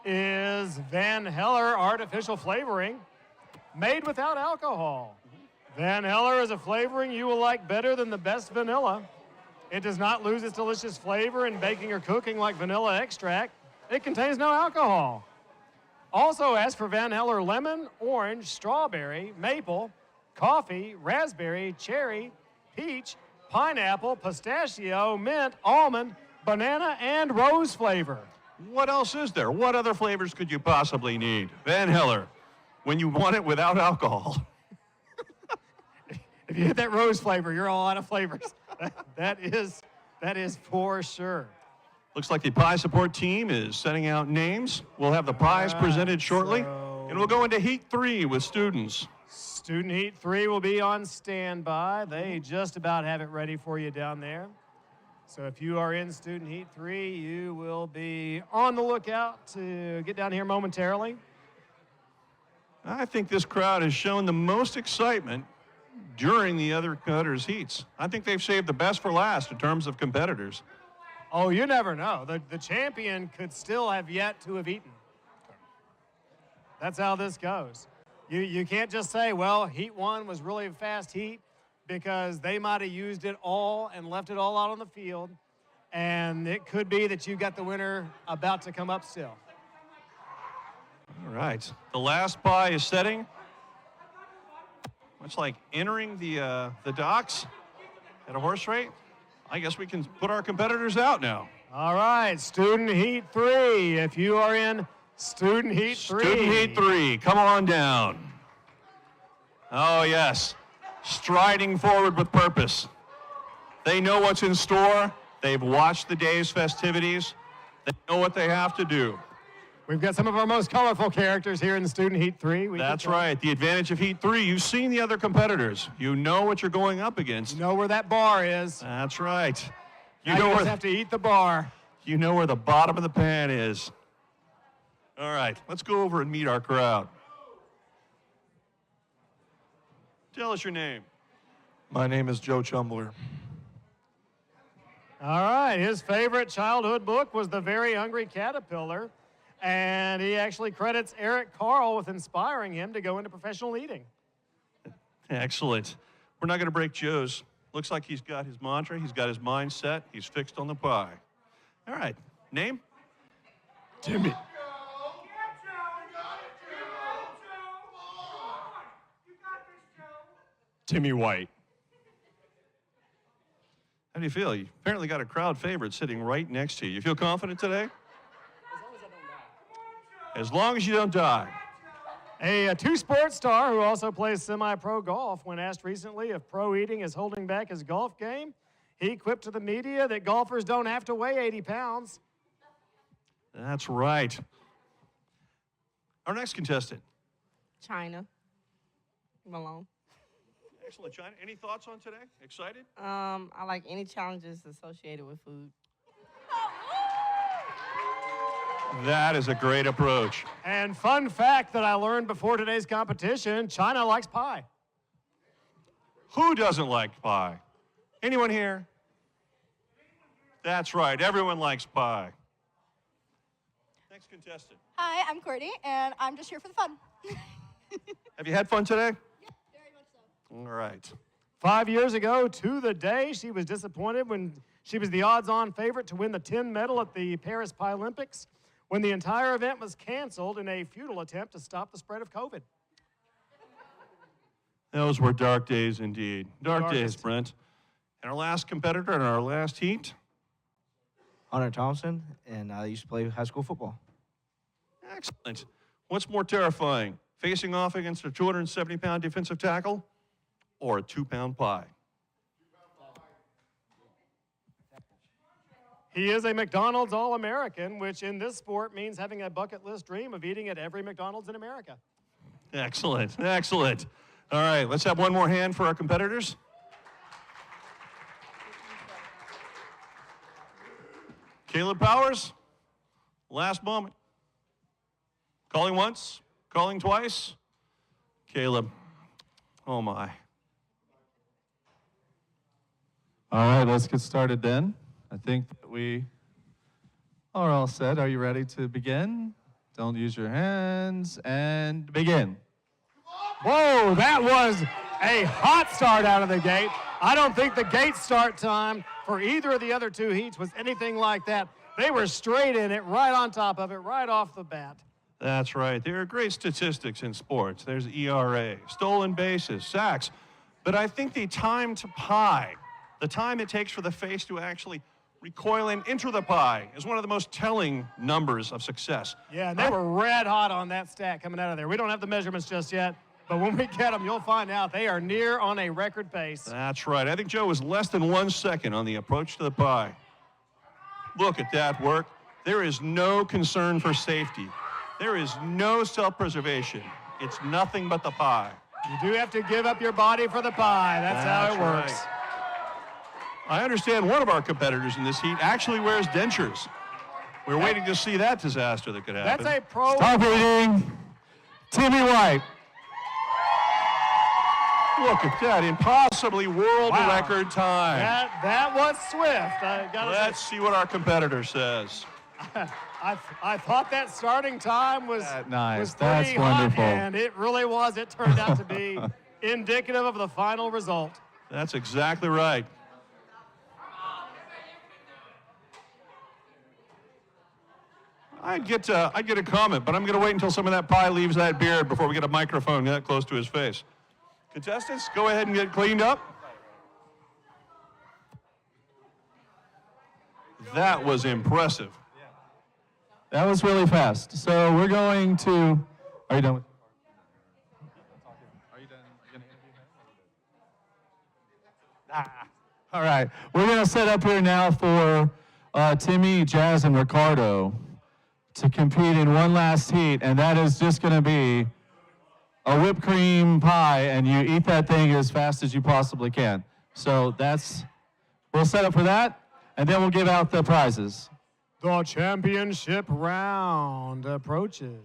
is Van Heller Artificial Flavoring, made without alcohol. Van Heller is a flavoring you will like better than the best vanilla. It does not lose its delicious flavor in baking or cooking like vanilla extract. It contains no alcohol. Also ask for Van Heller lemon, orange, strawberry, maple, coffee, raspberry, cherry, peach, pineapple, pistachio, mint, almond, banana, and rose flavor. What else is there? What other flavors could you possibly need? Van Heller, when you want it without alcohol. If you hit that rose flavor, you're all out of flavors. That is for sure. Looks like the pie support team is sending out names. We'll have the pies presented shortly, and we'll go into Heat 3 with students. Student Heat 3 will be on standby. They just about have it ready for you down there. So if you are in Student Heat 3, you will be on the lookout to get down here momentarily. I think this crowd has shown the most excitement during the other competitors' heats. I think they've saved the best for last in terms of competitors. Oh, you never know. The champion could still have yet to have eaten. That's how this goes. You can't just say, well, Heat 1 was really a fast heat, because they might have used it all and left it all out on the field, and it could be that you got the winner about to come up still. All right. The last pie is setting. Much like entering the docks at a horse rate. I guess we can put our competitors out now. All right, Student Heat 3. If you are in Student Heat 3. Student Heat 3, come on down. Oh, yes. Striding forward with purpose. They know what's in store. They've watched the day's festivities. They know what they have to do. We've got some of our most colorful characters here in Student Heat 3. That's right. The advantage of Heat 3, you've seen the other competitors. You know what you're going up against. You know where that bar is. That's right. You just have to eat the bar. You know where the bottom of the pan is. All right, let's go over and meet our crowd. Tell us your name. My name is Joe Chumbler. All right, his favorite childhood book was The Very Hungry Caterpillar, and he actually credits Eric Carle with inspiring him to go into professional eating. Excellent. We're not going to break Joe's. Looks like he's got his mantra, he's got his mind set, he's fixed on the pie. All right, name? Timmy. Timmy White. How do you feel? You apparently got a crowd favorite sitting right next to you. You feel confident today? As long as you don't die. A two-sport star who also plays semi-pro golf, when asked recently if pro eating is holding back his golf game, he quipped to the media that golfers don't have to weigh 80 pounds. That's right. Our next contestant. China. Malone. Excellent, China. Any thoughts on today? Excited? I like any challenges associated with food. That is a great approach. And fun fact that I learned before today's competition, China likes pie. Who doesn't like pie? Anyone here? That's right. Everyone likes pie. Next contestant. Hi, I'm Courtney, and I'm just here for the fun. Have you had fun today? Yeah, very much so. All right. 5 years ago to the day, she was disappointed when she was the odds-on favorite to win the tin medal at the Paris Paralympics, when the entire event was canceled in a futile attempt to stop the spread of COVID. Those were dark days indeed. Dark days, Darkest. Brent. And our last competitor in our last heat. Hunter Thompson, and I used to play high school football. Excellent. What's more terrifying, facing off against a 270-pound defensive tackle or a 2-pound pie? He is a McDonald's All-American, which in this sport means having a bucket list dream of eating at every McDonald's in America. Excellent, excellent. All right, let's have one more hand for our competitors. Caleb Powers, last moment. Calling once, calling twice. Caleb, oh my. All right, let's get started then. I think that we are all set. Are you ready to begin? Don't use your hands, and begin. Whoa, that was a hot start out of the gate. I don't think the gate start time for either of the other two heats was anything like that. They were straight in it, right on top of it, right off the bat. That's right. There are great statistics in sports. There's ERA, stolen bases, sacks. But I think the time to pie, the time it takes for the face to actually recoil and enter the pie, is one of the most telling numbers of success. Yeah, and they were red hot on that stat coming out of there. We don't have the measurements just yet, but when we get them, you'll find out they are near on a record pace. That's right. I think Joe was less than 1 second on the approach to the pie. Look at that work. There is no concern for safety. There is no self-preservation. It's nothing but the pie. You do have to give up your body for the pie. That's how it works. Right. I understand one of our competitors in this heat actually wears dentures. We're waiting to see that disaster that could happen. That's a pro. Stop eating. Timmy White. Look at that, impossibly world record time. That was swift. Let's see what our competitor says. I thought that starting time was nice. was That's pretty hot, wonderful. and it really was. It turned out to be indicative of the final result. That's exactly right. I'd get a comment, but I'm going to wait until some of that pie leaves that beard before we get a microphone that close to his face. Contestants, go ahead and get cleaned up. That was impressive. That was really fast. So we're going to, are you done with? Are you done? Are you going to interview him? All right. We're going to set up here now for Timmy, Jazz, and Ricardo to compete in one last heat, and that is just going to be a whipped cream pie, and you eat that thing as fast as you possibly can. So we'll set up for that, and then we'll give out the prizes. The championship round approaches.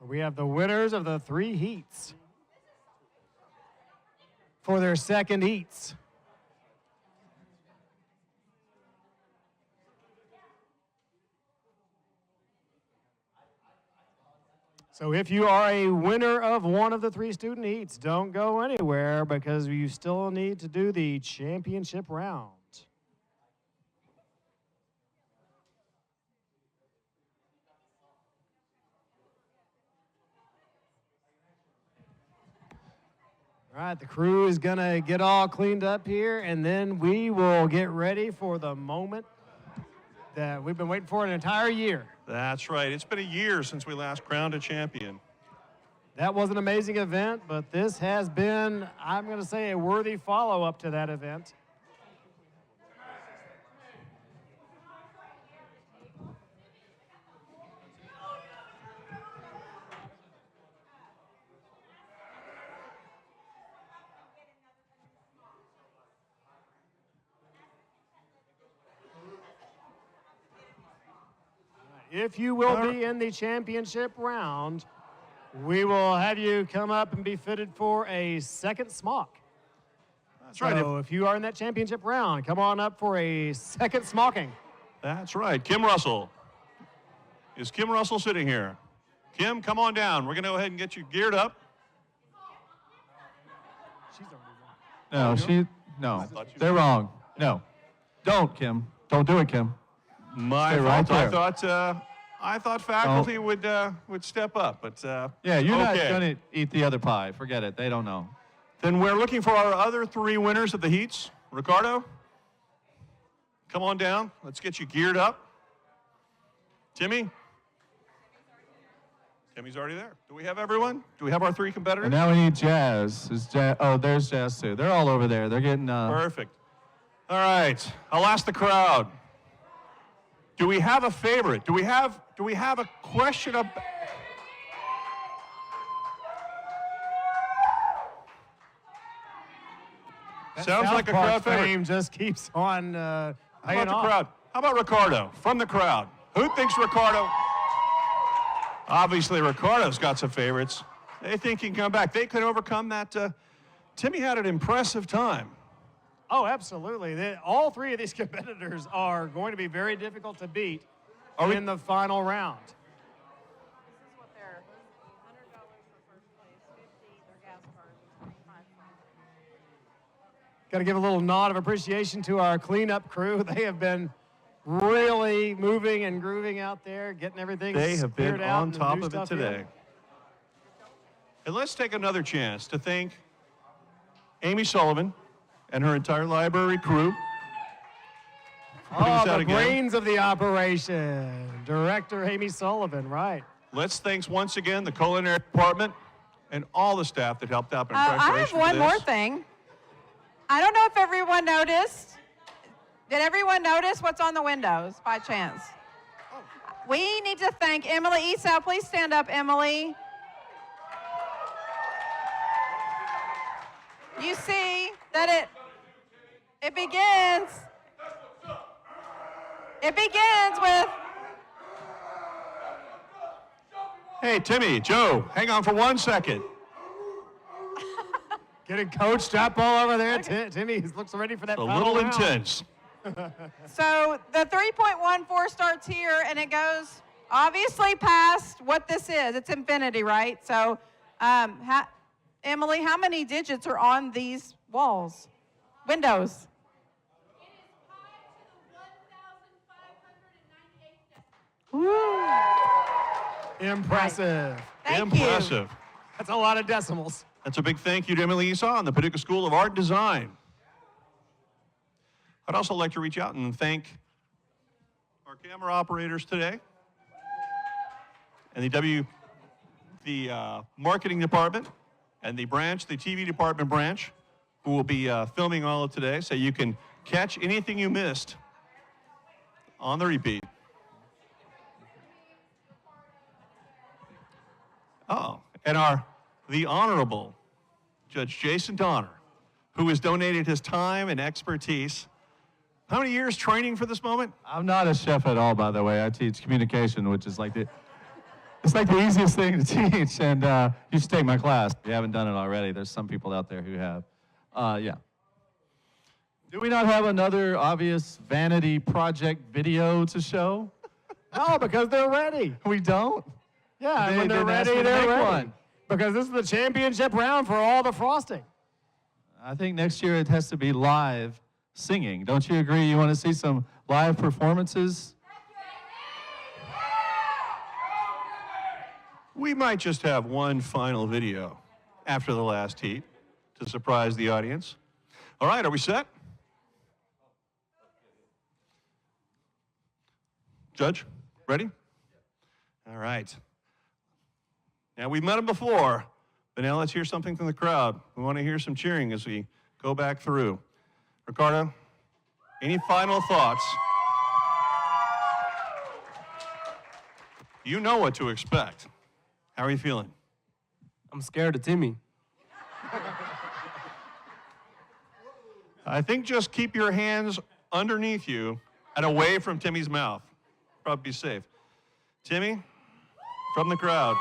We have the winners of the 3 heats for their second heats. So if you are a winner of one of the 3 student heats, don't go anywhere because you still need to do the championship round. All right, the crew is going to get all cleaned up here, and then we will get ready for the moment that we've been waiting for an entire year. That's right. It's been a year since we last crowned a champion. That was an amazing event, but this has been, I'm going to say, a worthy follow-up to that event. If you will be in the championship round, we will have you come up and be fitted for a second smock. That's right. So if you are in that championship round, come on up for a second smocking. That's right. Kim Russell. Is Kim Russell sitting here? Kim, come on down. We're going to go ahead and get you geared up. No, they're wrong. No. Don't, Kim. Don't do it, Kim. My Stay fault. right there. I thought faculty would step up, but yeah, you're not okay. going to eat the other pie. Forget it. They don't know. Then we're looking for our other 3 winners of the heats. Ricardo, come on down. Let's get you geared up. Timmy? Timmy's already there. Do we have everyone? Do we have our 3 competitors? And now we need Jazz. Oh, there's Jazz too. They're all over there. They're getting Perfect. All right. I'll ask the crowd. Do we have a favorite? Do we have a question of? Sounds like a crowd favorite. Fame just keeps on How paying about the off. crowd? How about Ricardo from the crowd? Who thinks Ricardo? Obviously, Ricardo's got some favorites. They think he can come back. They could overcome that. Timmy had an impressive time. Oh, absolutely. All 3 of these competitors are going to be very difficult to beat in the final round. Got to give a little nod of appreciation to our cleanup crew. They have been really moving and grooving out there, getting everything They have been cleared out on and top new of it stuff today. in. And let's take another chance to thank Amy Sullivan and her entire library crew. Oh, the brains of the operation, Director Amy Sullivan, right. Let's thank once again the culinary department and all the staff that helped out in I preparation have for one this. more thing. I don't know if everyone noticed. Did everyone notice what's on the windows by chance? We need to thank Emily Esau. Please stand up, Emily. You see that it begins with Hey, Timmy, Joe, hang on for 1 second. Getting coached up all over there. Timmy looks ready for that A final little round. intense. So the 3.14 starts here, and it goes obviously past what this is. It's infinity, right? So, Emily, how many digits are on these walls? Windows? Woo. Impressive. Thank you. Impressive. That's a lot of decimals. That's a big thank you to Emily Esau and the Paducah School of Art and Design. I'd also like to reach out and thank our camera operators today and the the marketing department and the TV department branch, who will be filming all of today, so you can catch anything you missed on the repeat. Oh, and the Honorable Judge Jason Donner, who has donated his time and expertise. How many years training for this moment? I'm not a chef at all, by the way. I teach communication, which is like it's like the easiest thing to teach, and you should take my class if you haven't done it already. There's some people out there who have. Yeah. Do we not have another obvious vanity project video to show? No, because they're ready. We don't? Yeah, and They when they're didn't ask ready, me to they're make ready. one. Because this is the championship round for all the frosting. I think next year it has to be live singing. Don't you agree? You want to see some live performances? We might just have one final video after the last heat to surprise the audience. All right, are we set? Judge, ready? All right. Now, we've met him before, but now let's hear something from the crowd. We want to hear some cheering as we go back through. Ricardo, any final thoughts? You know what to expect. How are you feeling? I'm scared of Timmy. I think just keep your hands underneath you and away from Timmy's mouth. Probably be safe. Timmy, from the crowd.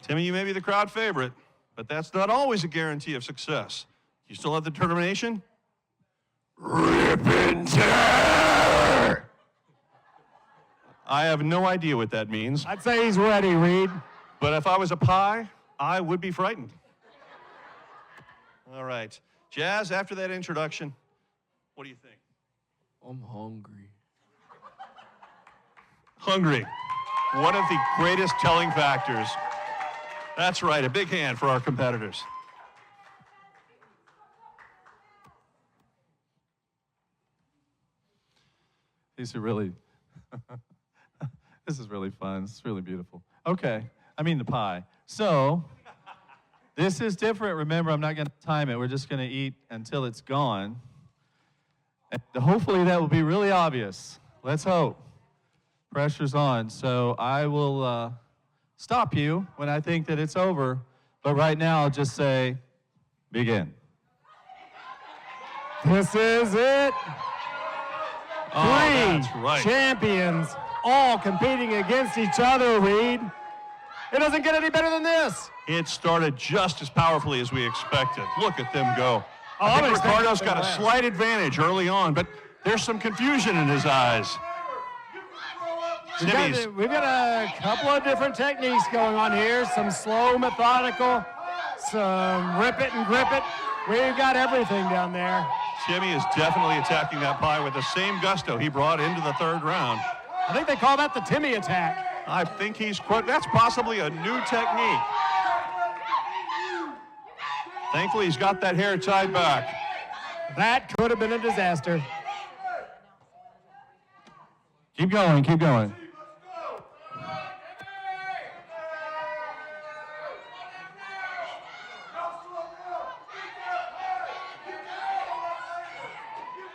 Timmy, you may be the crowd favorite, but that's not always a guarantee of success. You still have the determination? Rip and tear! I have no idea what that means. I'd say he's ready, Reed. But if I was a pie, I would be frightened. All right. Jazz, after that introduction, what do you think? I'm hungry. Hungry. One of the greatest telling factors. That's right, a big hand for our competitors. These are really, this is really fun. It's really beautiful. Okay, I mean the pie. So, this is different. Remember, I'm not going to time it. We're just going to eat until it's gone. And hopefully that will be really obvious. Let's hope. Pressure's on. So I will stop you when I think that it's over. But right now, I'll just say, begin. This is it. That's right. Champions all competing against each other, Reed. It doesn't get any better than this. It started just as powerfully as we expected. Look at them go. Oh, I think I'm Ricardo's expecting got a that. slight advantage early on, but there's some confusion in his eyes. Timmy's We've got a couple of different techniques going on here. Some slow, methodical, some rip it and grip it. We've got everything down there. Timmy is definitely attacking that pie with the same gusto he brought into the third round. I think they call that the Timmy attack. I think that's possibly a new technique. Thankfully, he's got that hair tied back. That could have been a disaster. Keep going, keep going.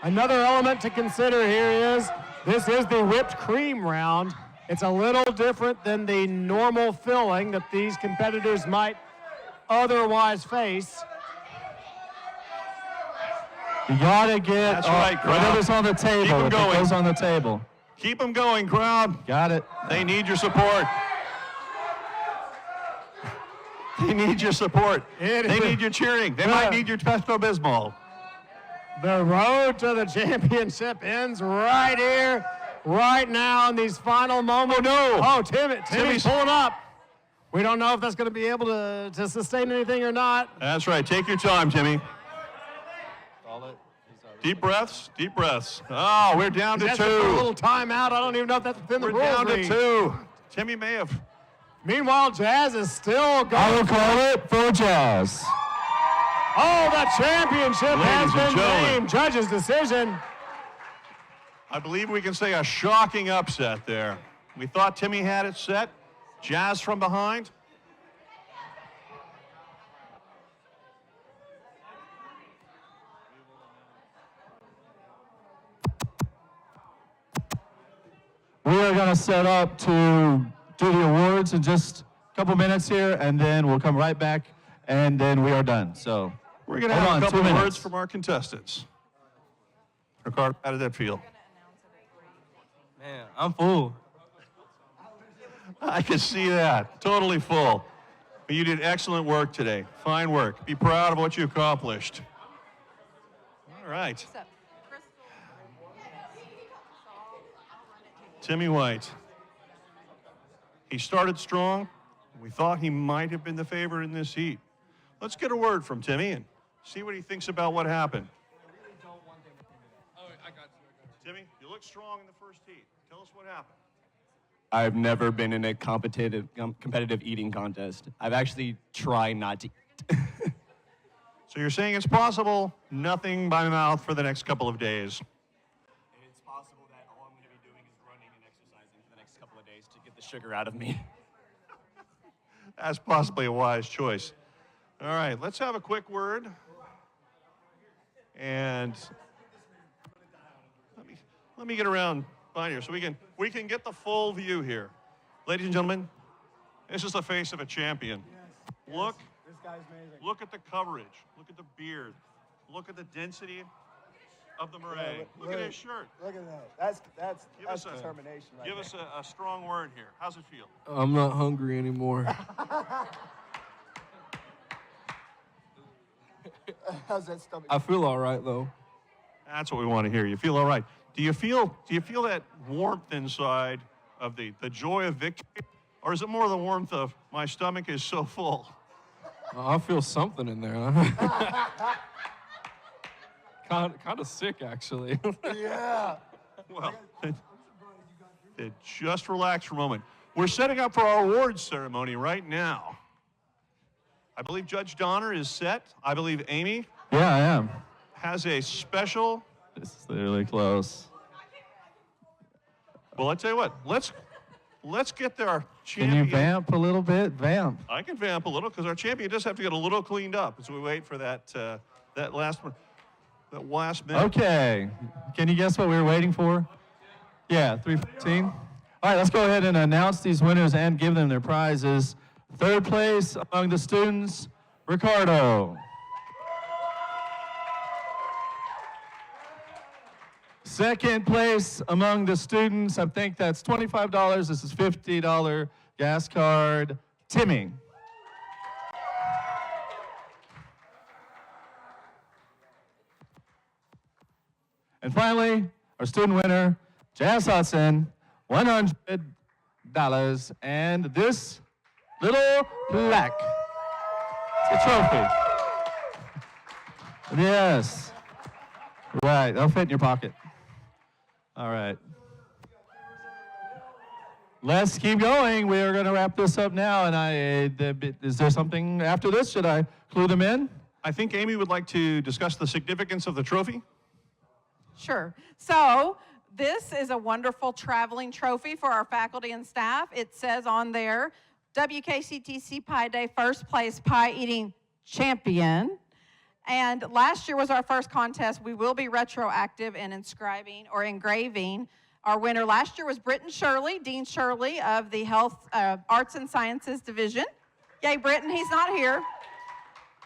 Another element to consider here is this is the whipped cream round. It's a little different than the normal filling that these competitors might otherwise face. You gotta get That's right, crowd. whatever's on the Keep 'em table. If it going. goes on the table. Keep them going, crowd. Got it. They need your support. They need your support. They need your cheering. They might need your Pepto-Bismol. The road to the championship ends right here, right now in these final moments. Oh, no. Oh, Timmy's pulling up. We don't know if that's going to be able to sustain anything or not. That's right. Take your time, Timmy. Deep breaths, deep breaths. Oh, we're down to That's a little two. timeout. I don't even know if that's within the We're rules. down to Reed. two. Timmy may have. Meanwhile, Jazz is still going. I will call it for Jazz. Oh, the championship has Ladies and been gentlemen. named. Judge's decision. I believe we can say a shocking upset there. We thought Timmy had it set. Jazz from behind. We are going to set up to do the awards in just a couple minutes here, and then we'll come right back, and then we are done. So we're going to have a couple of words from our contestants. Ricardo, how did that feel? Man, I'm full. I can see that. Totally full. But you did excellent work today. Fine work. Be proud of what you accomplished. All right. Timmy White. He started strong. We thought he might have been the favorite in this heat. Let's get a word from Timmy and see what he thinks about what happened. Timmy, you look strong in the first heat. Tell us what happened. I've never been in a competitive eating contest. I've actually tried not to eat. So you're saying it's possible, nothing by mouth for the next couple of days. It's possible that all I'm going to be doing is running and exercising for the next couple of days to get the sugar out of me. That's possibly a wise choice. All right, let's have a quick word. And let me get around behind here so we can get the full view here. Ladies and gentlemen, this is the face of a champion. Yes. Look. This guy's amazing. Look at the coverage. Look at the beard. Look at the density of the moray. Look at his shirt. Look at that. That's determination right there. Give us a strong word here. How's it feel? I'm not hungry anymore. How's that stomach? I feel all right, though. That's what we want to hear. You feel all right. Do you feel that warmth inside of the joy of victory? Or is it more the warmth of my stomach is so full? I feel something in there. kind of sick, actually. Yeah. Well, just relax for a moment. We're setting up for our awards ceremony right now. I believe Judge Donner is set. I believe Amy. Yeah, I am. Has a special. This is really close. Well, I tell you what. Let's get our champion. Can you vamp a little bit? Vamp. I can vamp a little because our champion does have to get a little cleaned up as we wait for that last minute. Okay. Can you guess what we were waiting for? Yeah, 3:14. All right, let's go ahead and announce these winners and give them their prizes. Third place among the students, Ricardo. Second place among the students, I think that's $25. This is $50 gas card, Timmy. And finally, our student winner, Jazz Hudson, $100, and this little plaque. It's a trophy. Yes. Right, that'll fit in your pocket. All right. Let's keep going. We are going to wrap this up now. And is there something after this? Should I clue them in? I think Amy would like to discuss the significance of the trophy. Sure. So this is a wonderful traveling trophy for our faculty and staff. It says on there, WKCTC Pie Day first place pie eating champion. And last year was our first contest. We will be retroactive in inscribing or engraving. Our winner last year was Britton Shirley, Dean Shirley of the Health Arts and Sciences Division. Yay, Britton, he's not here.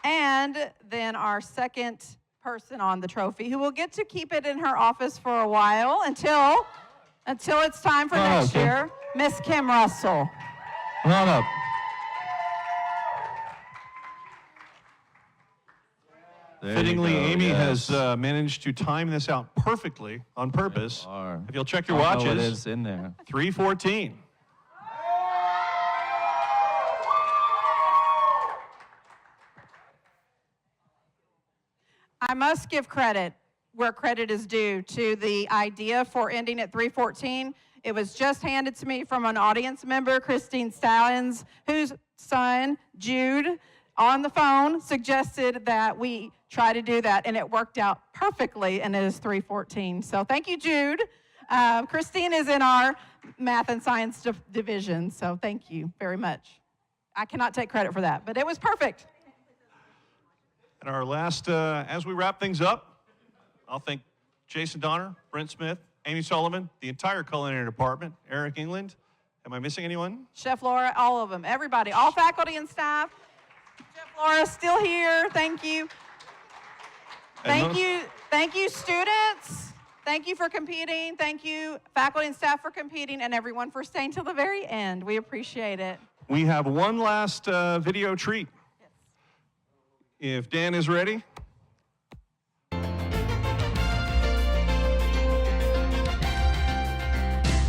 And then our second person on the trophy who will get to keep it in her office for a while until it's time for next year, Miss Kim Russell. Come on up. Fittingly, Amy has managed to time this out perfectly on purpose. If you'll check your watches, it is in there. 3:14. I must give credit where credit is due to the idea for ending at 3:14. It was just handed to me from an audience member, Christine Stallings, whose son, Jude, on the phone suggested that we try to do that, and it worked out perfectly, and it is 3:14. So thank you, Jude. Christine is in our math and science division, so thank you very much. I cannot take credit for that, but it was perfect. And our last, as we wrap things up, I'll thank Jason Donner, Brent Smith, Amy Sullivan, the entire culinary department, Eric England. Am I missing anyone? Chef Laura, all of them, everybody, all faculty and staff. Chef Laura, still here. Thank you. Thank you, students. Thank you for competing. Thank you, faculty and staff, for competing, and everyone for staying till the very end. We appreciate it. We have one last video treat. Yes. If Dan is ready.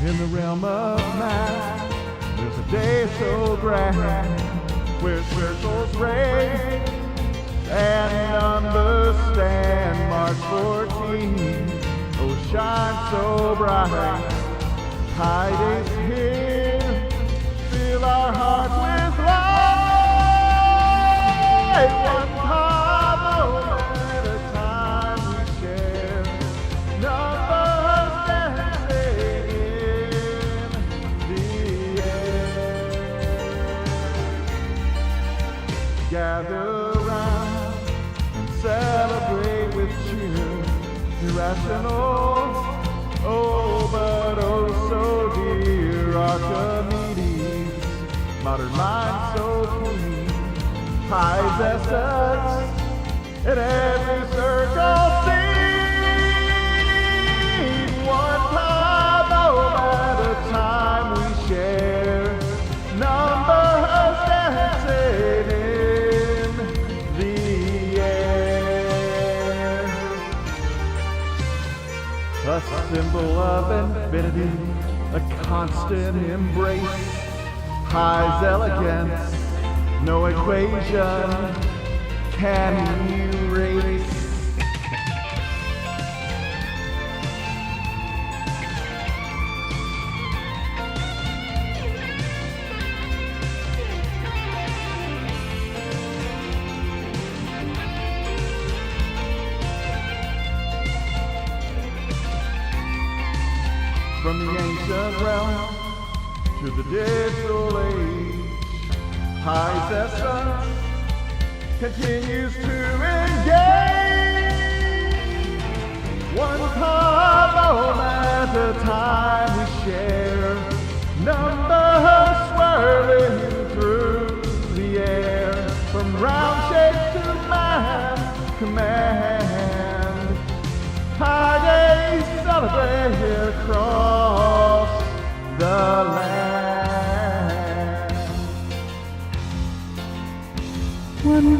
In the realm of math, there's a day so grand where circles race and numbers stand. March 14, oh shine so bright. High days here, fill our hearts with light. One problem at a time we share. Numbers dancing in the air. Gather round and celebrate with cheer. Irrational, oh, but oh so dear. Archimedes, modern mind so clean. High's essence in every circle seen. One problem at a time we share. Numbers dancing in the air. A symbol of infinity, a constant embrace. High's elegance, no equation can erase. From the ancient realm to the digital age, High's essence continues to engage. One problem at a time we share. Numbers swirling through the air. From round shape to man command. High days celebrate across the land. One